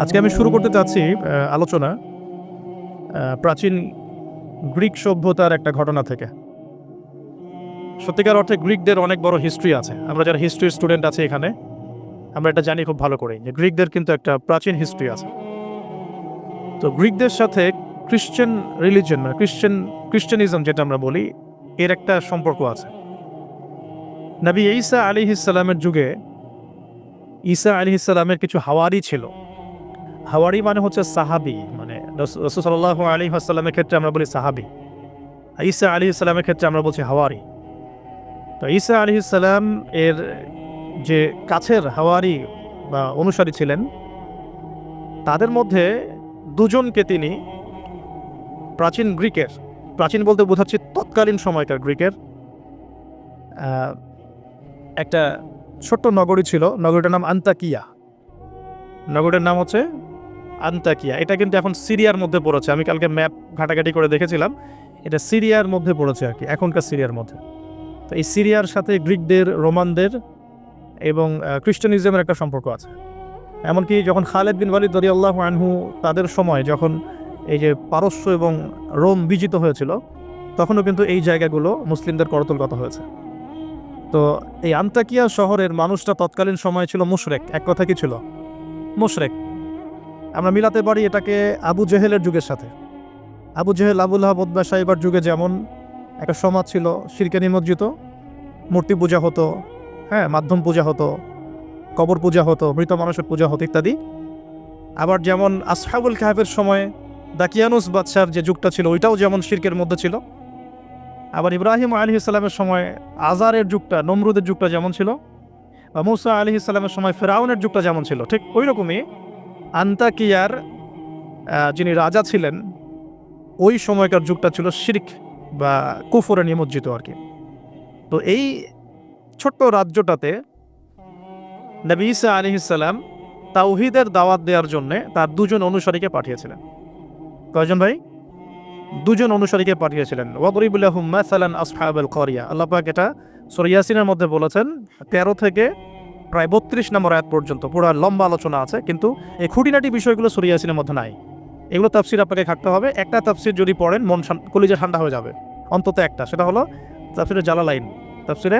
আজকে আমি শুরু করতে চাচ্ছি আলোচনা প্রাচীন গ্রিক সভ্যতার একটা ঘটনা থেকে। সত্যিকার অর্থে গ্রিকদের অনেক বড় হিস্ট্রি আছে। আমরা যারা হিস্ট্রির স্টুডেন্ট আছে এখানে, আমরা এটা জানি খুব ভালো করেই যে গ্রিকদের কিন্তু একটা প্রাচীন হিস্ট্রি আছে। তো গ্রিকদের সাথে খ্রিশ্চান রিলিজন মানে খ্রিশ্চানিজম যেটা আমরা বলি, এর একটা সম্পর্ক আছে। নবী ঈসা আলাইহিস সালামের যুগে ঈসা আলাইহিস সালামের কিছু হাওয়ারি ছিল। হাওয়ারি মানে হচ্ছে সাহাবি, মানে রাসূল সাল্লাল্লাহু আলাইহি ওয়াসাল্লামের ক্ষেত্রে আমরা বলি সাহাবি, ঈসা আলাইহিস সালামের ক্ষেত্রে আমরা বলছি হাওয়ারি। তো ঈসা আলাইহিস সালাম এর যে কাছের হাওয়ারি বা অনুসারী ছিলেন, তাদের মধ্যে দুজনকে তিনি প্রাচীন বলতে বোঝাচ্ছি তৎকালীন সময়কার গ্রিকের একটা ছোট্ট নগরী ছিল। নগরীটার নাম আন্তাকিয়া। নগরীর নাম হচ্ছে আন্তাকিয়া। এটা কিন্তু এখন সিরিয়ার মধ্যে পড়েছে। আমি কালকে ম্যাপ ঘাটাঘাটি করে দেখেছিলাম, এটা সিরিয়ার মধ্যে পড়েছে আর কি, এখনকার সিরিয়ার মধ্যে। তো এই সিরিয়ার সাথে গ্রিকদের, রোমানদের এবং খ্রিস্টানিজমের একটা সম্পর্ক আছে। এমনকি যখন খালেদ বিন ওয়ালিদ রাদিয়াল্লাহু আনহু তাদের সময় যখন এই যে পারস্য এবং রোম বিজিত হয়েছিল, তখনও কিন্তু এই জায়গাগুলো মুসলিমদের করতলগত হয়েছে। তো এই আন্তাকিয়া শহরের মানুষটা তৎকালীন সময় ছিল মুশরেক। এক কথা কি ছিল? মুশরেক। আমরা মিলাতে পারি এটাকে আবু জেহেলের যুগের সাথে। আবু জেহেল, আবু লাহাব, উতবা, সাইবার যুগে যেমন একটা সমাজ ছিল শিরকে নিমজ্জিত, মূর্তি পূজা হতো, মাধ্যম পূজা হতো, কবর পূজা হতো, মৃত মানুষের পূজা হতো ইত্যাদি। আবার যেমন আসহাবুল কাহফের সময় দাকিয়ানুস বাদশার যে যুগটা ছিল, ওইটাও যেমন শিরকের মধ্যে ছিল। আবার ইব্রাহিম আলাইহিস সালামের সময় আজারের যুগটা, নমরুদের যুগটা যেমন ছিল, বা মূসা আলাইহিস সালামের সময় ফেরাউনের যুগটা যেমন ছিল, ঠিক ওই রকমই আন্তাকিয়ার যিনি রাজা ছিলেন, ওই সময়কার যুগটা ছিল শিরক বা কুফরে নিমজ্জিত আর কি। তো এই ছোট্ট রাজ্যটাতে নবী ঈসা আলাইহিস সালাম তাওহীদের দাওয়াত দেওয়ার জন্য তার দুজন অনুসারীকে পাঠিয়েছিলেন। কয়জন ভাই? দুজন অনুসারীকে পাঠিয়েছিলেন। ওয়াদরিব লাহুম মাসালান আসহাবাল ক্বরিয়া। আল্লাহ পাক এটা সূরা ইয়াসিনের মধ্যে বলেছেন, 13 থেকে প্রায় 32 নম্বর আয়াত পর্যন্ত পুরো লম্বা আলোচনা আছে, কিন্তু এই খুঁটিনাটি বিষয়গুলো সূরা ইয়াসিনের মধ্যে নাই। এগুলো তাফসির আপনাকে থাকতে হবে। একটা তাফসির যদি পড়েন মন কলিজা ঠান্ডা হয়ে যাবে, অন্তত একটা, সেটা হলো তাফসিরে জালালাইন। তাফসিরে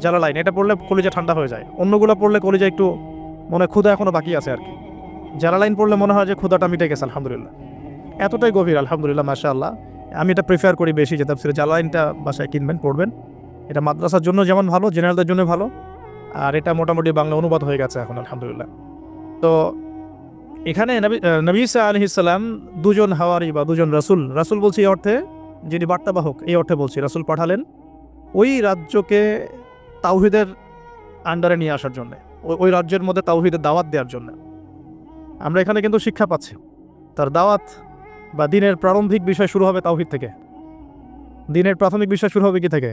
জালালাইন এটা পড়লে কলিজা ঠান্ডা হয়ে যায়। অন্যগুলো পড়লে কলিজা একটু মনে ক্ষুধা এখনো বাকি আছে আর কি। জালালাইন পড়লে মনে হয় যে ক্ষুধাটা মিটে গেছে, আলহামদুলিল্লাহ। এতটাই গভীর, আলহামদুলিল্লাহ, মাশাআল্লাহ। আমি এটা প্রিফার করি বেশি যে তাফসিরে জালালাইনটা বাসায় কিনবেন, পড়বেন। এটা মাদ্রাসার জন্য যেমন ভালো, জেনারেলদের জন্য ভালো, আর এটা মোটামুটি বাংলা অনুবাদ হয়ে গেছে এখন, আলহামদুলিল্লাহ। তো এখানে নবী ঈসা আলাইহিস সালাম দুজন হাওয়ারি বা দুজন রাসূল বলছি এই অর্থে যিনি বার্তাবাহক, এই অর্থে বলছি, রাসূল পাঠালেন ওই রাজ্যকে তাওহীদের আন্ডারে নিয়ে আসার জন্য, ওই রাজ্যের মধ্যে তাওহীদের দাওয়াত দেওয়ার জন্য। আমরা এখানে কিন্তু শিক্ষা পাচ্ছি, তার দাওয়াত বা দিনের প্রারম্ভিক বিষয় শুরু হবে তাওহীদ থেকে। দিনের প্রাথমিক বিষয় শুরু হবে কি থেকে?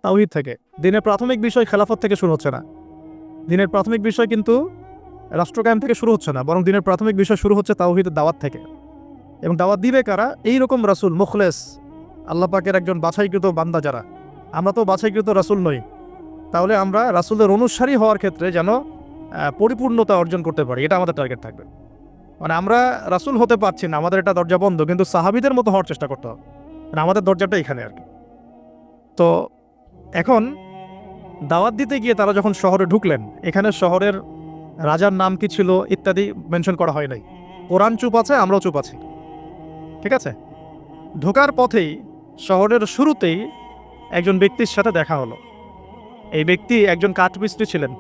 তাওহীদ থেকে। দিনের প্রাথমিক বিষয় খেলাফত থেকে শুরু হচ্ছে না। দিনের প্রাথমিক বিষয় কিন্তু রাষ্ট্র কায়েম থেকে শুরু হচ্ছে না, বরং দিনের প্রাথমিক বিষয় শুরু হচ্ছে তাওহীদের দাওয়াত থেকে। এবং দাওয়াত দিবে কারা? এইরকম রাসূল, মুখলেস, আল্লাহ পাকের একজন বাছাইকৃত বান্দা যারা। আমরা তো বাছাইকৃত রাসূল নই, তাহলে আমরা রাসূলের অনুসারী হওয়ার ক্ষেত্রে যেন পরিপূর্ণতা অর্জন করতে পারি, এটা আমাদের টার্গেট থাকবে। মানে আমরা রাসূল হতে পারছি না, আমাদের এটা দরজা বন্ধ, কিন্তু সাহাবীদের মতো হওয়ার চেষ্টা করতে হবে। মানে আমাদের দরজাটা এখানে আর কি। তো এখন দাওয়াত দিতে গিয়ে তারা যখন শহরে ঢুকলেন, এখানে শহরের রাজার নাম কি ছিল ইত্যাদি মেনশন করা হয় নাই। কোরআন চুপ আছে, আমরাও চুপ আছি, ঠিক আছে। ঢোকার পথেই শহরের শুরুতেই একজন ব্যক্তির সাথে দেখা হলো। এই ব্যক্তি একজন কাঠমিস্ত্রি ছিলেন।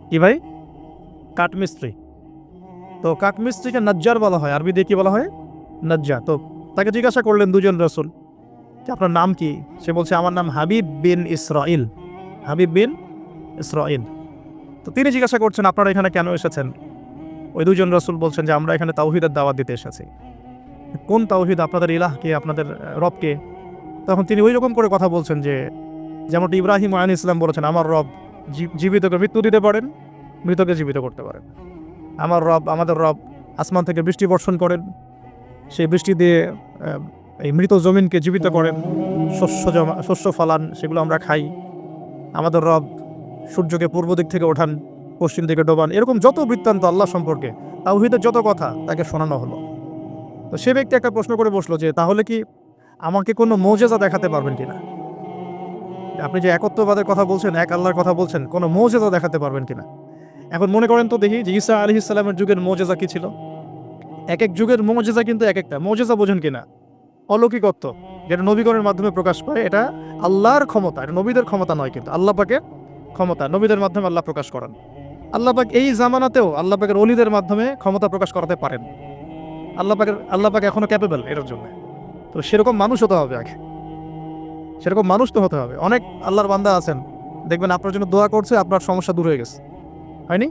কি ভাই? কাঠমিস্ত্রি। তো কাঠমিস্ত্রিকে নজ্জার বলা হয়, আরবি দিয়ে কি বলা হয়? নজ্জার। তো তাকে জিজ্ঞাসা করলেন দুজন রাসূল যে আপনার নাম কি? সে বলছে আমার নাম হাবিব বিন ইসরাইল। হাবিব বিন ইসরাইল। তো তিনি জিজ্ঞাসা করছেন আপনারা এখানে কেন এসেছেন? ওই দুজন রাসূল বলছেন যে আমরা এখানে তাওহীদের দাওয়াত দিতে এসেছি। কোন তাওহীদ? আপনাদের ইলাহ কে, আপনাদের রব কে? তখন তিনি ওই রকম করে কথা বলছেন যে যেমনটি ইব্রাহিম আলাইহিস সালাম বলেছেন, আমার রব জীবিতকে মৃত্যু দিতে পারেন, মৃতকে জীবিত করতে পারেন। আমার রব, আমাদের রব আসমান থেকে বৃষ্টি বর্ষণ করেন, সেই বৃষ্টি দিয়ে এই মৃত জমিনকে জীবিত করেন, শস্য ফলান, সেগুলো আমরা খাই। আমাদের রব সূর্যকে পূর্ব দিক থেকে ওঠান, পশ্চিম দিকে ডোবান, এরকম যত বৃত্তান্ত আল্লাহ সম্পর্কে, তাওহীদের যত কথা তাকে শোনানো হলো। তো সে ব্যক্তি একটা প্রশ্ন করে বসলো যে তাহলে কি আমাকে কোনো মোজেজা দেখাতে পারবেন কিনা? আপনি যে একত্ববাদের কথা বলছেন, এক আল্লাহর কথা বলছেন, কোনো মোজেজা দেখাতে পারবেন কিনা? এখন মনে করেন তো দেখি যে ঈসা আলাইহিস সালামের যুগের মোজেজা কি ছিল। এক এক যুগের মোজেজা কিন্তু এক একটা। মোজেজা বোঝেন কিনা? অলৌকিকত্ব, যেটা নবীগণের মাধ্যমে প্রকাশ পায়, এটা আল্লাহর ক্ষমতা, এটা নবীদের ক্ষমতা নয়, কিন্তু আল্লাহ পাকের ক্ষমতা, নবীদের মাধ্যমে আল্লাহ প্রকাশ করেন। আল্লাহ পাক এই জামানাতেও আল্লাহ পাকের ওলিদের মাধ্যমে ক্ষমতা প্রকাশ করাতে পারেন। আল্লাহ পাক এখনো ক্যাপেবল এটার জন্য। তো সেরকম মানুষ হতে হবে আগে, সেরকম মানুষ তো হতে হবে। অনেক আল্লাহর বান্দা আছেন, দেখবেন আপনার জন্য দোয়া করছে, আপনার সমস্যা দূর হয়ে গেছে, হয়নি?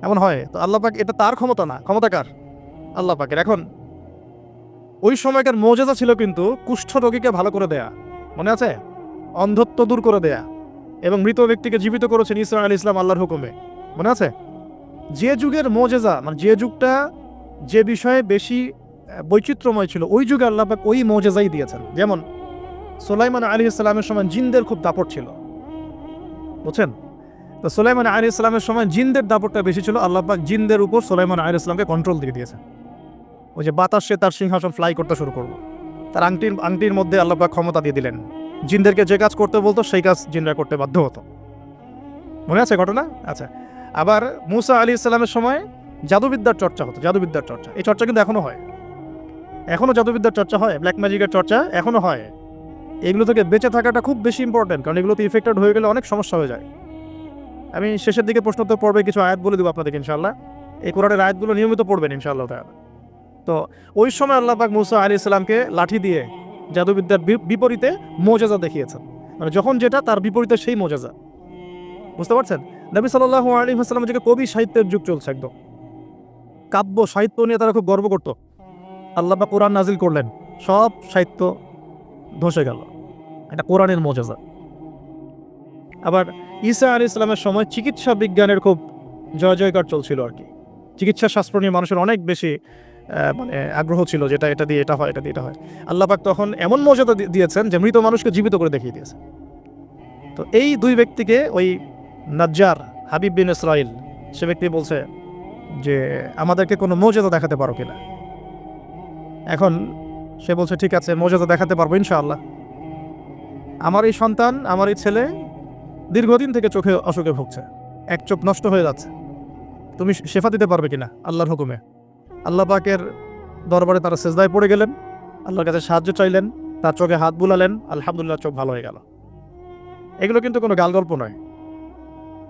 এমন হয়। তো আল্লাহ পাক, এটা তার ক্ষমতা না, ক্ষমতা কার? আল্লাহ পাকের। এখন ওই সময়কার মোজেজা ছিল কিন্তু কুষ্ঠ রোগীকে ভালো করে দেয়া, মনে আছে? অন্ধত্ব দূর করে দেয়া, এবং মৃত ব্যক্তিকে জীবিত করেছেন ঈসা আলাইহিস সালাম আল্লাহর হুকুমে, মনে আছে? যে যুগের মোজেজা, মানে যে যুগটা যে বিষয়ে বেশি বৈচিত্র্যময় ছিল, ওই যুগে আল্লাহ পাক ওই মোজেজাই দিয়েছেন। যেমন সুলাইমান আলাইহিস সালামের সময় জিনদের খুব দাপট ছিল, বুঝছেন? তো সুলাইমান আলাইহিস সালামের সময় জিনদের দাপটটা বেশি ছিল। আল্লাহ পাক জিনদের উপর সুলাইমান আলাইহিস সালামকে কন্ট্রোল দিয়ে দিয়েছেন। ওই যে বাতাসে তার সিংহাসন ফ্লাই করতে শুরু করলো, তার আংটির মধ্যে আল্লাহ পাক ক্ষমতা দিয়ে দিলেন। জিনদেরকে যে কাজ করতে বলতো সেই কাজ জিনরা করতে বাধ্য হতো, মনে আছে ঘটনা? আচ্ছা, আবার মুসা আলাইহিস সালামের সময় জাদুবিদ্যার চর্চা হতো, জাদুবিদ্যার চর্চা। এই চর্চা কিন্তু এখনো হয়, এখনো জাদুবিদ্যার চর্চা হয়, ব্ল্যাক ম্যাজিকের চর্চা এখনো হয়। এগুলো থেকে বেঁচে থাকাটা খুব বেশি ইম্পর্টেন্ট, কারণ এগুলোতে ইফেক্টেড হয়ে গেলে অনেক সমস্যা হয়ে যায়। আমি শেষের দিকে প্রশ্নোত্তর পর্বে কিছু আয়াত বলে দেবো আপনাদেরকে ইনশাআল্লাহ। এই কোরআনের আয়াতগুলো নিয়মিত পড়বেন ইনশাআল্লাহ তাআলা। তো ওই সময় আল্লাহ পাক মুসা আলাইহিস সালামকে লাঠি দিয়ে জাদুবিদ্যার বিপরীতে মোজেজা দেখিয়েছেন, মানে যখন যেটা তার বিপরীতে সেই মোজেজা, বুঝতে পারছেন? নবী সাল্লাল্লাহু আলাইহি ওয়াসাল্লামের যুগে কবি সাহিত্যের যুগ চলছে, একদম কাব্য সাহিত্য নিয়ে তারা খুব গর্ব করত। আল্লাহ পাক কোরআন নাজিল করলেন, সব সাহিত্য ধসে গেল। এটা কোরআনের মোজেজা। আবার ঈসা আলাইহিস সালামের সময় চিকিৎসা বিজ্ঞানের খুব জয় জয়কার চলছিল আর কি। চিকিৎসা শাস্ত্র নিয়ে মানুষের অনেক বেশি মানে আগ্রহ ছিল, যেটা এটা দিয়ে এটা হয়, এটা দিয়ে এটা হয়। আল্লাহ পাক তখন এমন মর্যাদা দিয়েছেন যে মৃত মানুষকে জীবিত করে দেখিয়ে দিয়েছে। তো এই দুই ব্যক্তিকে ওই নাজ্জার হাবিব বিন ইসরাইল, সে ব্যক্তি বলছে যে আমাদেরকে কোনো মর্যাদা দেখাতে পারো কিনা। এখন সে বলছে ঠিক আছে, মর্যাদা দেখাতে পারবো ইনশাআল্লাহ। আমার এই সন্তান, আমার এই ছেলে দীর্ঘদিন থেকে চোখে অসুখে ভুগছে, এক চোখ নষ্ট হয়ে যাচ্ছে, তুমি শেফা দিতে পারবে কিনা আল্লাহর হুকুমে। আল্লাহ পাকের দরবারে তারা সেজদায় পড়ে গেলেন, আল্লাহর কাছে সাহায্য চাইলেন, তার চোখে হাত বুলালেন, আলহামদুলিল্লাহ চোখ ভালো হয়ে গেল। এগুলো কিন্তু কোনো গাল গল্প নয়।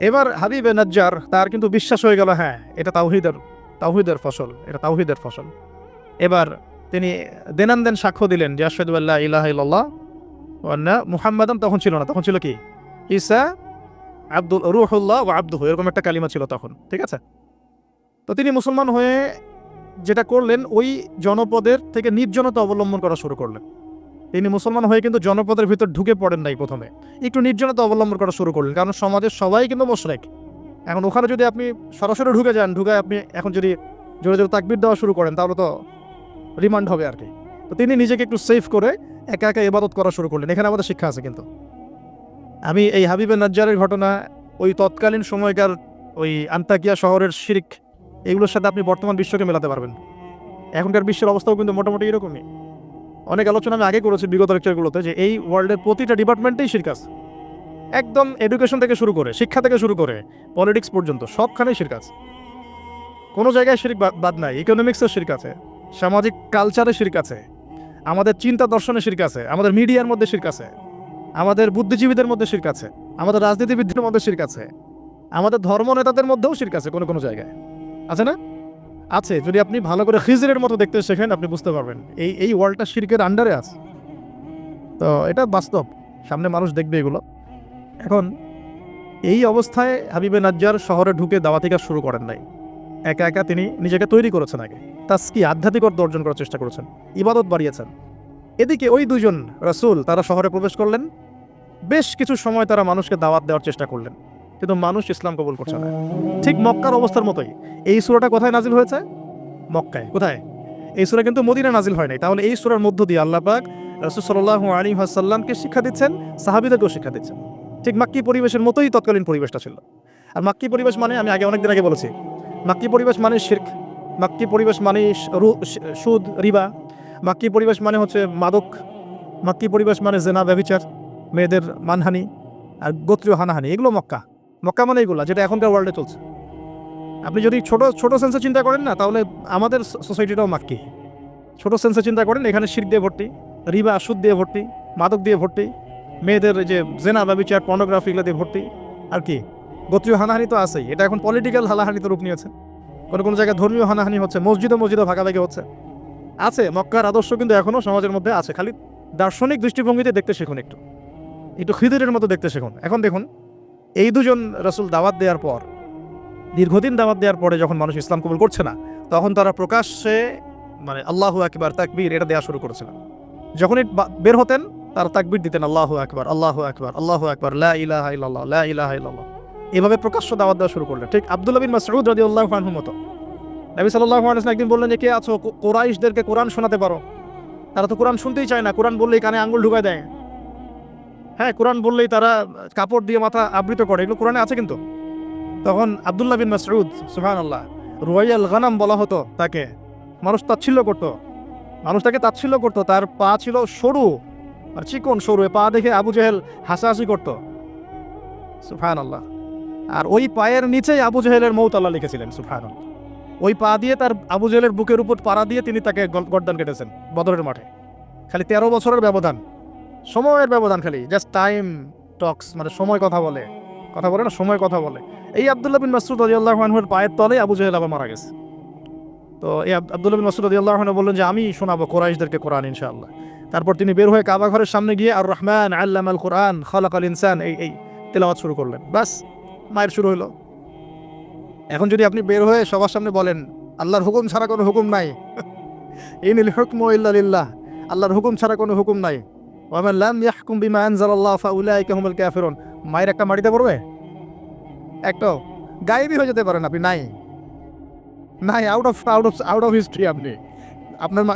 এবার হাবিবে নাজ্জার, তার কিন্তু বিশ্বাস হয়ে গেল, হ্যাঁ এটা তাওহীদের ফসল, এটা তাওহীদের ফসল। এবার তিনি দেনান সাক্ষ্য দিলেন যে আশহাদু আল্লা ইলাহা ইল্লাল্লাহ ওয়া আন্না মুহাম্মাদান, তখন ছিল না, তখন ছিল কি ঈসা রূহুল্লাহ ওয়া আবদুহু, এরকম একটা কালিমা ছিল তখন, ঠিক আছে? তো তিনি মুসলমান হয়ে যেটা করলেন, ওই জনপদের থেকে নির্জনতা অবলম্বন করা শুরু করলেন। তিনি মুসলমান হয়ে কিন্তু জনপদের ভিতর ঢুকে পড়েন নাই, প্রথমে একটু নির্জনতা অবলম্বন করা শুরু করলেন, কারণ সমাজের সবাই কিন্তু মুশরিক। এখন ওখানে যদি আপনি সরাসরি ঢুকে যান, ঢুকে আপনি এখন যদি জোরে জোরে তাকবীর দেওয়া শুরু করেন, তাহলে তো রিমান্ড হবে আর কি। তো তিনি নিজেকে একটু সেফ করে একা একা ইবাদত করা শুরু করলেন। এখানে আমাদের শিক্ষা আছে কিন্তু। আমি এই হাবিবে নাজ্জারের ঘটনা, ওই তৎকালীন সময়কার ওই আন্তাকিয়া শহরের শিরক, এগুলোর সাথে আপনি বর্তমান বিশ্বকে মেলাতে পারবেন। এখনকার বিশ্বের অবস্থাও কিন্তু মোটামুটি এরকমই। অনেক আলোচনা আমি আগে করেছি বিগত লেকচারগুলোতে, যে এই ওয়ার্ল্ডের প্রতিটা ডিপার্টমেন্টেই শিরক আছে, একদম এডুকেশন থেকে শুরু করে, শিক্ষা থেকে শুরু করে পলিটিক্স পর্যন্ত সবখানেই শিরক আছে। কোনো জায়গায় শিরক বাদ নাই। ইকোনমিক্সের শিরক আছে, সামাজিক কালচারে শিরক আছে, আমাদের চিন্তা দর্শনে শিরক আছে, আমাদের মিডিয়ার মধ্যে শিরক আছে, আমাদের বুদ্ধিজীবীদের মধ্যে শিরক আছে, আমাদের রাজনীতিবিদদের মধ্যে শিরক আছে, আমাদের ধর্ম নেতাদের মধ্যেও শিরক আছে, কোনো কোনো জায়গায় আছে না? আছে। যদি আপনি ভালো করে খিজরের মতো দেখতে শেখেন, আপনি বুঝতে পারবেন এই ওয়ার্ল্ডটা শিরকের আন্ডারে আছে। তো এটা বাস্তব, সামনে মানুষ দেখবে এগুলো। এখন এই অবস্থায় হাবিবে নাজ্জার শহরে ঢুকে দাওয়াতি কাজ শুরু করেন নাই, একা একা তিনি নিজেকে তৈরি করেছেন, আগে তাসকি আধ্যাত্মিকতা অর্জন করার চেষ্টা করেছেন, ইবাদত বাড়িয়েছেন। এদিকে ওই দুজন রাসূল তারা শহরে প্রবেশ করলেন, বেশ কিছু সময় তারা মানুষকে দাওয়াত দেওয়ার চেষ্টা করলেন, কিন্তু মানুষ ইসলাম কবুল করছে না। ঠিক মক্কার অবস্থার মতোই। এই সূরাটা কোথায় নাজিল হয়েছে? মক্কায়। কোথায়? এই সূরা কিন্তু মদিনা নাজিল হয় নাই। তাহলে এই সূরার মধ্য দিয়ে আল্লাহ পাক রাসূল সাল্লাল্লাহু আলাইহি ওয়াসাল্লামকে শিক্ষা দিচ্ছেন, সাহাবীদেরকেও শিক্ষা দিচ্ছেন। ঠিক মাক্কি পরিবেশের মতোই তৎকালীন পরিবেশটা ছিল। আর মাক্কি পরিবেশ মানে আমি অনেকদিন আগে বলেছি, মাক্কি পরিবেশ মানে শিরক, মাক্কি পরিবেশ মানে সুদ রিবা, মাক্কি পরিবেশ মানে হচ্ছে মাদক, মাক্কি পরিবেশ মানে জেনা ব্যভিচার, মেয়েদের মানহানি আর গোত্রীয় হানাহানি, এগুলো মক্কা। মক্কা মানে এগুলো যেটা এখনকার ওয়ার্ল্ডে চলছে। আপনি যদি ছোট ছোট সেন্সে চিন্তা করেন না, তাহলে আমাদের সোসাইটিটাও মাক্কি। ছোট সেন্সে চিন্তা করেন, এখানে শিরক দিয়ে ভর্তি, রিবা সুদ দিয়ে ভর্তি, মাদক দিয়ে ভর্তি, মেয়েদের যে জেনা ব্যভিচার পর্নোগ্রাফি এগুলো দিয়ে ভর্তি, আর কি গোত্রীয় হানাহানি তো আছেই। এটা এখন পলিটিক্যাল হানাহানিতে রূপ নিয়েছে, কোনো কোনো জায়গায় ধর্মীয় হানাহানি হচ্ছে, মসজিদে ভাগাভাগি হচ্ছে। আছে মক্কার আদর্শ কিন্তু এখনও সমাজের মধ্যে আছে, খালি দার্শনিক দৃষ্টিভঙ্গিতে দেখতে শিখুন, একটু একটু খিদিরের মতো দেখতে শিখুন। এখন দেখুন, এই দুজন রাসূল দাওয়াত দেওয়ার পর, দীর্ঘদিন দাওয়াত দেওয়ার পরে যখন মানুষ ইসলাম কবুল করছে না, তখন তারা প্রকাশ্যে মানে আল্লাহু আকবার তাকবীর এটা দেওয়া শুরু করেছিল। যখনই বের হতেন তারা তাকবীর দিতেন, আল্লাহু আকবার আল্লাহু আকবার আল্লাহু আকবার লা ইলাহা ইল্লাল্লাহ লা ইলাহা ইল্লাল্লাহ, এভাবে প্রকাশ্য দাওয়াত দেওয়া শুরু করলেন। ঠিক আব্দুল্লাহ বিন মাসউদ রাদিয়াল্লাহু আনহু মতো। নবী সাল্লাল্লাহু আলাইহি ওয়াসাল্লাম একদিন বললেন যে, কে আছো কুরাইশদেরকে কোরআন শোনাতে পারো? তারা তো কোরআন শুনতেই চায় না, কোরআন বললেই কানে আঙ্গুল ঢুকায় দেয়। হ্যাঁ, কোরআন বললেই তারা কাপড় দিয়ে মাথা আবৃত করে, এগুলো কোরআনে আছে কিন্তু। তখন আব্দুল্লাহ বিন মাসউদ, সুবহানাল্লাহ, রুয়াইয়াল গানাম বলা হতো তাকে, মানুষ তাচ্ছিল্য করতো, মানুষ তাকে তাচ্ছিল্য করতো। তার পা ছিল সরু আর চিকন সরু, পা দেখে আবু জেহেল হাসাহাসি করতো, সুবহানাল্লাহ। আর ওই পায়ের নিচেই আবু জেহেলের মৌত আল্লাহ লিখেছিলেন, সুবহানাল্লাহ। ওই পা দিয়ে তার আবু জেহেলের বুকের উপর পাড়া দিয়ে তিনি তাকে গর্দান কেটেছেন বদরের মাঠে। খালি 13 বছরের ব্যবধান, সময়ের ব্যবধান, খালি জাস্ট টাইম টক্স, মানে সময় কথা বলে না, সময় কথা বলে। এই আব্দুল্লাহ বিন মাসউদ রাদিয়াল্লাহু আনহুর পায়ের তলে আবু জেহেল আবার মারা গেছে। তো এই আব্দুল্লাহ বিন মাসউদ রাদিয়াল্লাহু আনহু বললেন যে, আমি শোনাবো কোরাইশদেরকে কোরআন ইনশাআল্লাহ। তারপর তিনি বের হয়ে কাবা ঘরের সামনে গিয়ে আর রহমান আল্লামাল কোরআন খালাকাল ইনসান এই তেলাওয়াত শুরু করলেন। বাস, মায়ের শুরু হলো। এখন যদি আপনি বের হয়ে সবার সামনে বলেন আল্লাহর হুকুম ছাড়া কোনো হুকুম নাই, ইনিল হুকমু ইল্লা লিল্লাহ, আল্লাহর হুকুম ছাড়া কোনো হুকুম নাই, ওয়া মান লাম ইয়াহকুম বিমা আনজালাল্লাহু ফাউলাইকা হুমুল কাফিরুন, মায়ের একটা মাটিতে পড়বে, একটাও গায়েবই হয়ে যেতে পারেন আপনি, নাই আউট অফ হিস্ট্রি। আপনি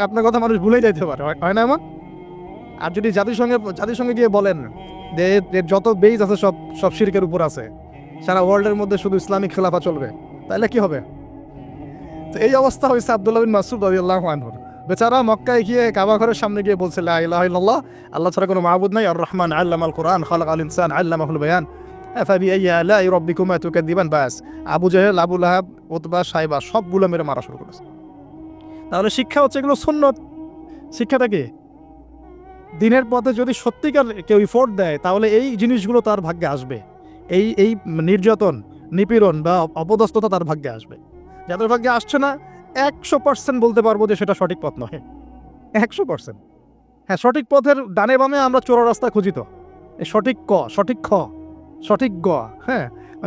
আপনার কথা মানুষ ভুলে যাইতে পারে, হয় না এমন? আর যদি জাতিসংঘে গিয়ে বলেন যে যত বেইজ আছে সব শিরকের উপর আছে, সারা ওয়ার্ল্ডের মধ্যে শুধু ইসলামিক খেলাফা চলবে, তাহলে কি হবে? তো এই অবস্থা হয়েছে আব্দুল্লাহ বিন মাসউদ রাদিয়াল্লাহু আনহুর। বেচারা মক্কায় গিয়ে কাবা ঘরের সামনে গিয়ে বলছে, লা ইলাহা ইল্লাল্লাহ, আল্লাহ ছাড়া কোনো মাবুদ নাই, আর রহমান আল্লামাল কোরআন খালাকাল ইনসান আল্লামাহুল বায়ান ফাবিআইয়ি আলাই রাব্বিকুমা তুকাযযিবান। বাস, আবু জেহেল, আবু লাহাব, উতবা, সাইবা সবগুলো মেরে মারা শুরু করেছে। তাহলে শিক্ষা হচ্ছে এগুলো সুন্নত। শিক্ষাটা কি? দিনের পথে যদি সত্যিকার কেউ ইফোর্ট দেয়, তাহলে এই জিনিসগুলো তার ভাগ্যে আসবে। এই নির্যাতন, নিপীড়ন বা অপদস্থতা তার ভাগ্যে আসবে। যাদের ভাগ্যে আসছে না, 100% বলতে পারবো যে সেটা সঠিক পথ নয়, 100%। হ্যাঁ, সঠিক পথের ডানে বামে আমরা চোরা রাস্তা খুঁজি, তো এই সঠিক ক, সঠিক খ, সঠিক গ, হ্যাঁ,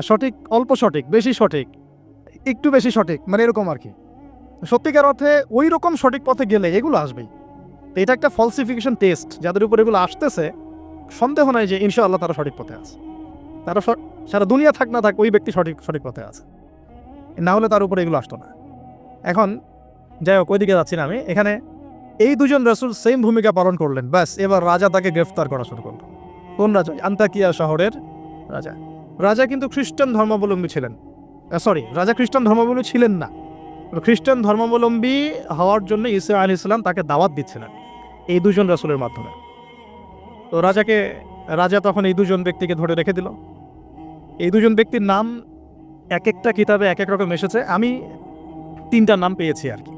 সঠিক অল্প সঠিক, বেশি সঠিক, একটু বেশি সঠিক, মানে এরকম আর কি। সত্যিকার অর্থে ওই রকম সঠিক পথে গেলে এগুলো আসবেই। তো এটা একটা ফলসিফিকেশন টেস্ট, যাদের উপর এগুলো আসতেছে সন্দেহ নাই যে ইনশাআল্লাহ তারা সঠিক পথে আছে। তারা সারা দুনিয়া থাক না থাক ওই ব্যক্তি সঠিক পথে আছে, না হলে তার উপরে এগুলো আসতো না। এখন যাই হোক, ওইদিকে যাচ্ছি না আমি। এখানে এই দুজন রাসূল সেম ভূমিকা পালন করলেন। ব্যাস, এবার রাজা তাকে গ্রেফতার করা শুরু করল। কোন রাজা? আন্তাকিয়া শহরের রাজা। রাজা কিন্তু খ্রিস্টান ধর্মাবলম্বী ছিলেন। রাজা খ্রিস্টান ধর্মাবলম্বী ছিলেন না। খ্রিস্টান ধর্মাবলম্বী হওয়ার জন্য ঈসা আলাইহিস সালাম তাকে দাওয়াত দিচ্ছিলেন এই দুজন রাসূলের মাধ্যমে। তো রাজা তখন এই দুজন ব্যক্তিকে ধরে রেখে দিল। এই দুজন ব্যক্তির নাম এক একটা কিতাবে এক এক রকম এসেছে। আমি 3টা নাম পেয়েছি আর কি।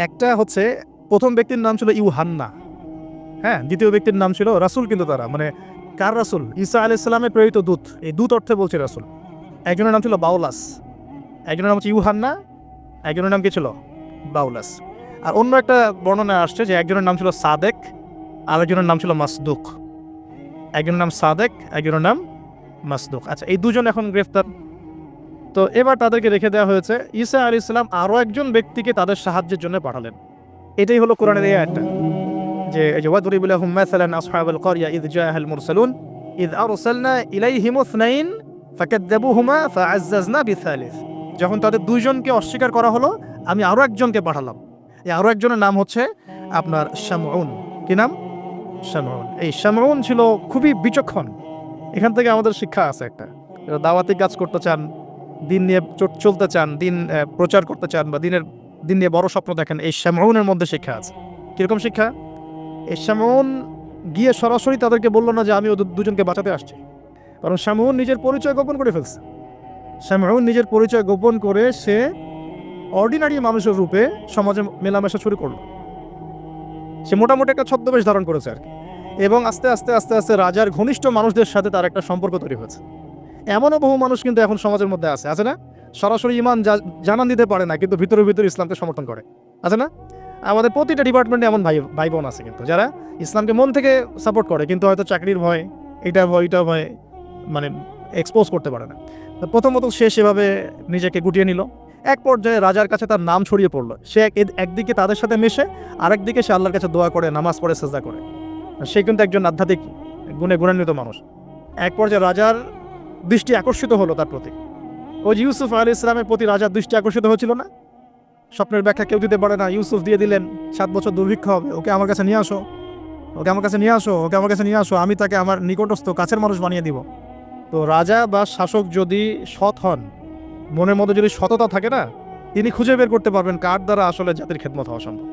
একটা হচ্ছে, প্রথম ব্যক্তির নাম ছিল ইউহান্না, হ্যাঁ। দ্বিতীয় ব্যক্তির নাম ছিল রাসূল, কিন্তু তারা মানে কার রাসূল? ঈসা আলাইহিস সালামের প্রেরিত দূত। এই দূত অর্থে বলছে রাসূল। একজনের নাম ছিল বাউলাস, একজনের নাম হচ্ছে ইউহান্না, একজনের নাম কি ছিল? বাউলাস। আর অন্য একটা বর্ণনা আসছে যে একজনের নাম ছিল সাদেক, আরেকজনের নাম ছিল মাসদুক। একজনের নাম সাদেক, একজনের নাম মাসদুক। আচ্ছা, এই দুজন এখন গ্রেফতার। তো এবার তাদেরকে রেখে দেওয়া হয়েছে। ঈসা আলাইহিস সালাম আরও একজন ব্যক্তিকে তাদের সাহায্যের জন্য পাঠালেন। এটাই হলো কোরআনের এই আয়াতটা, যে ওয়াদরিব লাহুম মাসালান আসহাবাল ক্বরিয়া ইয জাআহাল মুরসালুন ইয আরসালনা ইলাইহিম ইসনাইন ফাকাযযাবুহুমা ফাআজ্জাজনা বিসালিস। যখন তাদের দুইজনকে অস্বীকার করা হলো, আমি আরও একজনকে পাঠালাম। এই আরও একজনের নাম হচ্ছে আপনার শামউন। কি নাম? শামউন। এই শামউন ছিল খুবই বিচক্ষণ। এখান থেকে আমাদের শিক্ষা আছে একটা, এরা দাওয়াতি কাজ করতে চান, দিন নিয়ে চলতে চান, দিন প্রচার করতে চান, বা দিন নিয়ে বড় স্বপ্ন দেখেন। এই শামউনের মধ্যে শিক্ষা আছে। কীরকম শিক্ষা? এই শামউন গিয়ে সরাসরি তাদেরকে বললো না যে আমি ওদের দুজনকে বাঁচাতে আসছি, কারণ শামউন নিজের পরিচয় গোপন করে ফেলছে। শামউন নিজের পরিচয় গোপন করে সে অর্ডিনারি মানুষের রূপে সমাজে মেলামেশা শুরু করলো। সে মোটামুটি একটা ছদ্মবেশ ধারণ করেছে আর কি, এবং আস্তে আস্তে আস্তে আস্তে রাজার ঘনিষ্ঠ মানুষদের সাথে তার একটা সম্পর্ক তৈরি হয়েছে। এমনও বহু মানুষ কিন্তু এখন সমাজের মধ্যে আছে না? সরাসরি ইমান জানান দিতে পারে না, কিন্তু ভিতরে ভিতরে ইসলামকে সমর্থন করে, আছে না? আমাদের প্রতিটা ডিপার্টমেন্টে এমন ভাই বোন আছে কিন্তু, যারা ইসলামকে মন থেকে সাপোর্ট করে, কিন্তু হয়তো চাকরির ভয়, এটা ভয় মানে এক্সপোজ করতে পারে না। প্রথমত সে সেভাবে নিজেকে গুটিয়ে নিল। এক পর্যায়ে রাজার কাছে তার নাম ছড়িয়ে পড়লো। সে একদিকে তাদের সাথে মেশে, আরেকদিকে সে আল্লাহর কাছে দোয়া করে, নামাজ পড়ে, সেজদা করে। সে কিন্তু একজন আধ্যাত্মিক গুণান্বিত মানুষ। এক পর্যায়ে রাজার দৃষ্টি আকর্ষিত হলো তার প্রতি। ওই যে ইউসুফ আলাইহিস সালামের প্রতি রাজার দৃষ্টি আকর্ষিত হয়েছিল না? স্বপ্নের ব্যাখ্যা কেউ দিতে পারে না, ইউসুফ দিয়ে দিলেন। 7 বছর দুর্ভিক্ষ হবে, ওকে আমার কাছে নিয়ে আসো, ওকে আমার কাছে নিয়ে আসো, আমি তাকে আমার নিকটস্থ কাছের মানুষ বানিয়ে দিব। তো রাজা বা শাসক যদি সৎ হন, মনের মধ্যে যদি সততা থাকে না, তিনি খুঁজে বের করতে পারবেন কার দ্বারা আসলে জাতির খেদমত হওয়া সম্ভব।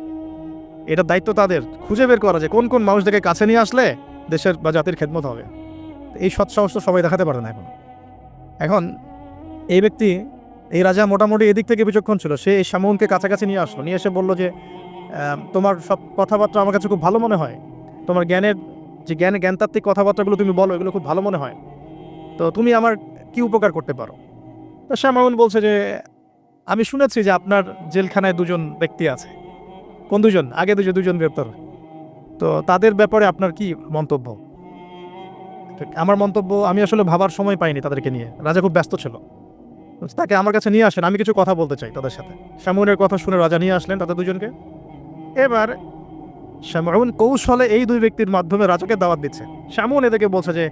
এটা দায়িত্ব তাদের খুঁজে বের করা যে কোন কোন মানুষদেরকে কাছে নিয়ে আসলে দেশের বা জাতির খেদমত হবে। এই সৎ সাহস তো সবাই দেখাতে পারে না এখন এই ব্যক্তি, এই রাজা মোটামুটি এদিক থেকে বিচক্ষণ ছিল। সে এই শামউনকে কাছাকাছি নিয়ে আসলো, নিয়ে এসে বললো যে তোমার সব কথাবার্তা আমার কাছে খুব ভালো মনে হয়, তোমার জ্ঞানতাত্ত্বিক কথাবার্তাগুলো তুমি বলো, এগুলো খুব ভালো মনে হয়, তো তুমি আমার কি উপকার করতে পারো? তো শামউন বলছে যে আমি শুনেছি যে আপনার জেলখানায় 2জন ব্যক্তি আছে। কোন 2জন? আগে 2জন গ্রেপ্তার। তো তাদের ব্যাপারে আপনার কি মন্তব্য? আমার মন্তব্য, আমি আসলে ভাবার সময় পাইনি তাদেরকে নিয়ে, রাজা খুব ব্যস্ত ছিল। তাকে আমার কাছে নিয়ে আসেন, আমি কিছু কথা বলতে চাই তাদের সাথে। শামউনের কথা শুনে রাজা নিয়ে আসলেন তাদের 2জনকে। এবার শামউন কৌশলে এই 2 ব্যক্তির মাধ্যমে রাজাকে দাওয়াত দিচ্ছে। শামউন এদেরকে বলছে যে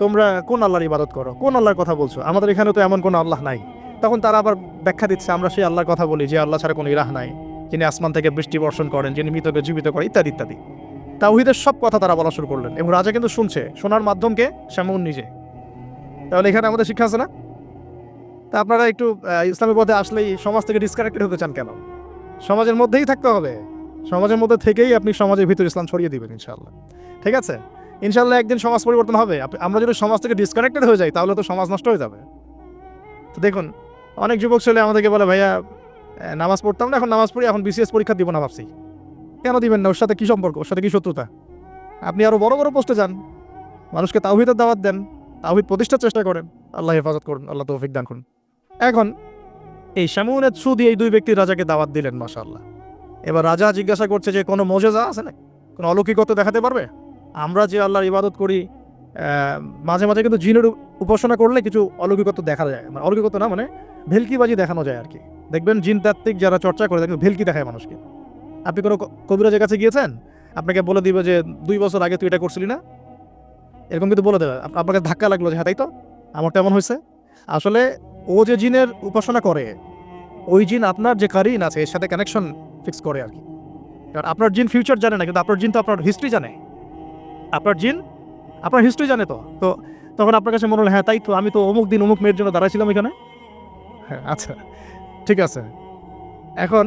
তোমরা কোন আল্লাহর ইবাদত করো, কোন আল্লাহর কথা বলছো, আমাদের এখানে তো এমন কোনো আল্লাহ নাই। তখন তারা আবার ব্যাখ্যা দিচ্ছে, আমরা সেই আল্লাহর কথা বলি যে আল্লাহ ছাড়া কোনো ইলাহ নাই, যিনি আসমান থেকে বৃষ্টি বর্ষণ করেন, যিনি মৃতকে জীবিত করেন, ইত্যাদি ইত্যাদি। তাওহীদের সব কথা তারা বলা শুরু করলেন, এবং রাজা কিন্তু শুনছে, শোনার মাধ্যমকে শামউন নিজে। তাহলে এখানে আমাদের শিক্ষা আছে না? তা আপনারা একটু ইসলামের পথে আসলেই সমাজ থেকে ডিসকানেক্টেড হতে চান কেন? সমাজের মধ্যেই থাকতে হবে, সমাজের মধ্যে থেকেই আপনি সমাজের ভিতর ইসলাম ছড়িয়ে দিবেন ইনশাআল্লাহ। ঠিক আছে, ইনশাআল্লাহ একদিন সমাজ পরিবর্তন হবে। আমরা যদি সমাজ থেকে ডিসকানেক্টেড হয়ে যাই তাহলে তো সমাজ নষ্ট হয়ে যাবে। তো দেখুন, অনেক যুবক ছেলে আমাদেরকে বলে ভাইয়া নামাজ পড়তাম না, এখন নামাজ পড়ি, এখন বিসিএস পরীক্ষা দিব না ভাবছি। কেন দিবেন না? ওর সাথে কি সম্পর্ক? ওর সাথে কি শত্রুতা? আপনি আরো বড় বড় পোস্টে যান, মানুষকে তাওহীদের দাওয়াত দেন, তাওহীদ প্রতিষ্ঠার চেষ্টা করেন, আল্লাহ হেফাজত করুন, আল্লাহ তৌফিক দান করুন। এখন এই শামউনের থ্রু দিয়ে এই 2 ব্যক্তি রাজাকে দাওয়াত দিলেন, মাশাআল্লাহ। এবার রাজা জিজ্ঞাসা করছে যে কোনো মুজিজা আছে না, কোনো অলৌকিকত্ব দেখাতে পারবে? আমরা যে আল্লাহর ইবাদত করি, মাঝে মাঝে কিন্তু জিনের উপাসনা করলে কিছু অলৌকিকত্ব দেখা যায়। মানে অলৌকিকত্ব না, মানে ভেলকিবাজি দেখানো যায় আর কি। দেখবেন জিন তাত্ত্বিক যারা চর্চা করে দেখবেন ভেলকি দেখায় মানুষকে। আপনি কোনো কবিরাজের কাছে গিয়েছেন, আপনাকে বলে দিবে যে 2 বছর আগে তুই এটা করছিলি না, এরকম কিন্তু বলে দেবে। আপনাকে ধাক্কা লাগলো যে হ্যাঁ তাই তো, আমার তো এমন হয়েছে। আসলে ও যে জিনের উপাসনা করে, ওই জিন আপনার যে কারিন আছে এর সাথে কানেকশন ফিক্স করে আর কি। কারণ আপনার জিন ফিউচার জানে না, কিন্তু আপনার জিন তো আপনার হিস্ট্রি জানে। আপনার জিন আপনার হিস্ট্রি জানে। তো তখন আপনার কাছে মনে হলো হ্যাঁ তাই তো, আমি তো অমুক দিন অমুক মেয়ের জন্য দাঁড়াইছিলাম এখানে। হ্যাঁ আচ্ছা ঠিক আছে। এখন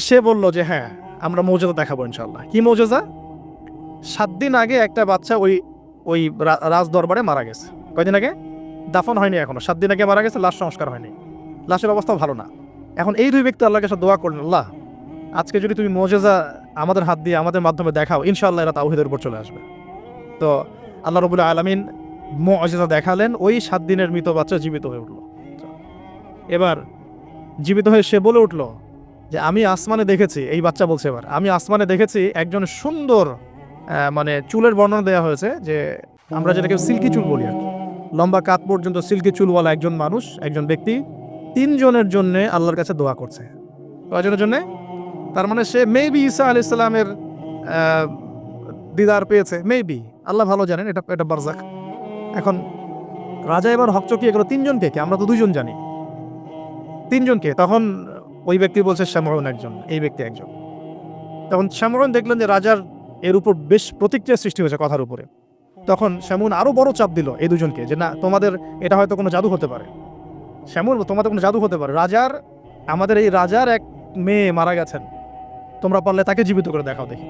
সে বলল যে হ্যাঁ আমরা মৌজেজা দেখাবো ইনশাআল্লাহ। কি মৌজেজা? 7 দিন আগে একটা বাচ্চা ওই রাজ দরবারে মারা গেছে। কয়দিন আগে? দাফন হয়নি এখনো, 7 দিন আগে মারা গেছে, লাশ সংস্কার হয়নি, লাশের অবস্থাও ভালো না। এখন এই 2 ব্যক্তি আল্লাহর কাছে দোয়া করলেন, আল্লাহ আজকে যদি তুমি মুজিজা আমাদের হাত দিয়ে আমাদের মাধ্যমে দেখাও, ইনশাআল্লাহ এরা তাওহীদের উপর চলে আসবে। তো আল্লাহ রাব্বুল আলামিন মুজিজা দেখালেন, ওই 7 দিনের মৃত বাচ্চা জীবিত হয়ে উঠল। এবার জীবিত হয়ে সে বলে উঠল যে আমি আসমানে দেখেছি, এই বাচ্চা বলছে এবার, আমি আসমানে দেখেছি একজন সুন্দর, মানে চুলের বর্ণনা দেওয়া হয়েছে যে আমরা যেটাকে সিল্কি চুল বলি আর কি, লম্বা কাত পর্যন্ত সিল্কি চুলওয়ালা একজন মানুষ, একজন ব্যক্তি 3 জনের জন্য আল্লাহর কাছে দোয়া করছে। কয়জনের জন্য? তার মানে সে মেবি ঈসা আলাইহিস সালামের দিদার পেয়েছে, মেবি, আল্লাহ ভালো জানেন, এটা বারজাখ। এখন রাজা এবার হকচকিয়ে গেল, 3 জনকে কে? আমরা তো 2 জন জানি, 3 জনকে? তখন ওই ব্যক্তি বলছে শামউন একজন, এই ব্যক্তি একজন। তখন শামউন দেখলেন যে রাজার এর উপর বেশ প্রতিক্রিয়া সৃষ্টি হয়েছে কথার উপরে। তখন শ্যামুন আরও বড় চাপ দিল এই দুজনকে যে না, তোমাদের এটা হয়তো কোনো জাদু হতে পারে। শ্যামুন, তোমাদের কোনো জাদু হতে পারে, আমাদের এই রাজার এক মেয়ে মারা গেছেন, তোমরা পারলে তাকে জীবিত করে দেখাও দেখি।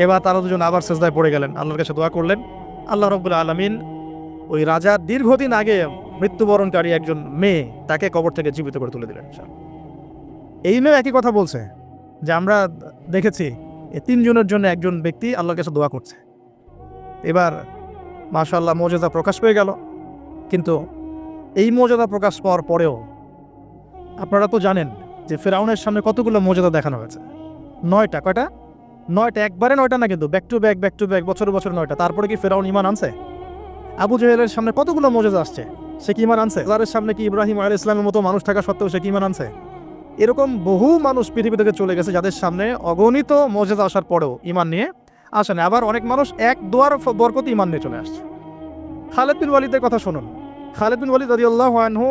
এবার তারা দুজন আবার সেজদায় পড়ে গেলেন, আল্লাহর কাছে দোয়া করলেন। আল্লাহ রাব্বুল আলামিন ওই রাজার দীর্ঘদিন আগে মৃত্যুবরণকারী একজন মেয়ে, তাকে কবর থেকে জীবিত করে তুলে দিলেন। এই মেয়ে একই কথা বলছে যে আমরা দেখেছি এই তিনজনের জন্য একজন ব্যক্তি আল্লাহর কাছে দোয়া করছে। এবার মাশাআল্লাহ মুজিজা প্রকাশ পেয়ে গেল। কিন্তু এই মুজিজা প্রকাশ পাওয়ার পরেও আপনারা তো জানেন যে ফেরাউনের সামনে কতগুলো মুজিজা দেখানো হয়েছে। 9টা, কয়টা? 9টা, একবারে 9টা না, কিন্তু ব্যাক টু ব্যাক বছর বছর 9টা। তারপরে কি ফেরাউন ঈমান আনছে? আবু জেহেলের সামনে কতগুলো মুজিজা আসছে, সে কি ঈমান আনছে? যার সামনে কি ইব্রাহিম আলাইহিস সালামের মতো মানুষ থাকা সত্ত্বেও সে কি ঈমান আনছে? এরকম বহু মানুষ পৃথিবী থেকে চলে গেছে যাদের সামনে অগণিত মুজিজা আসার পরেও ঈমান নিয়ে আসেন। আবার অনেক মানুষ এক দোয়ার বরকতে ঈমান নিয়ে চলে আসছে। খালিদ বিন ওয়ালিদের কথা শুনুন। খালিদ বিন ওয়ালিদ রাদিয়াল্লাহু আনহু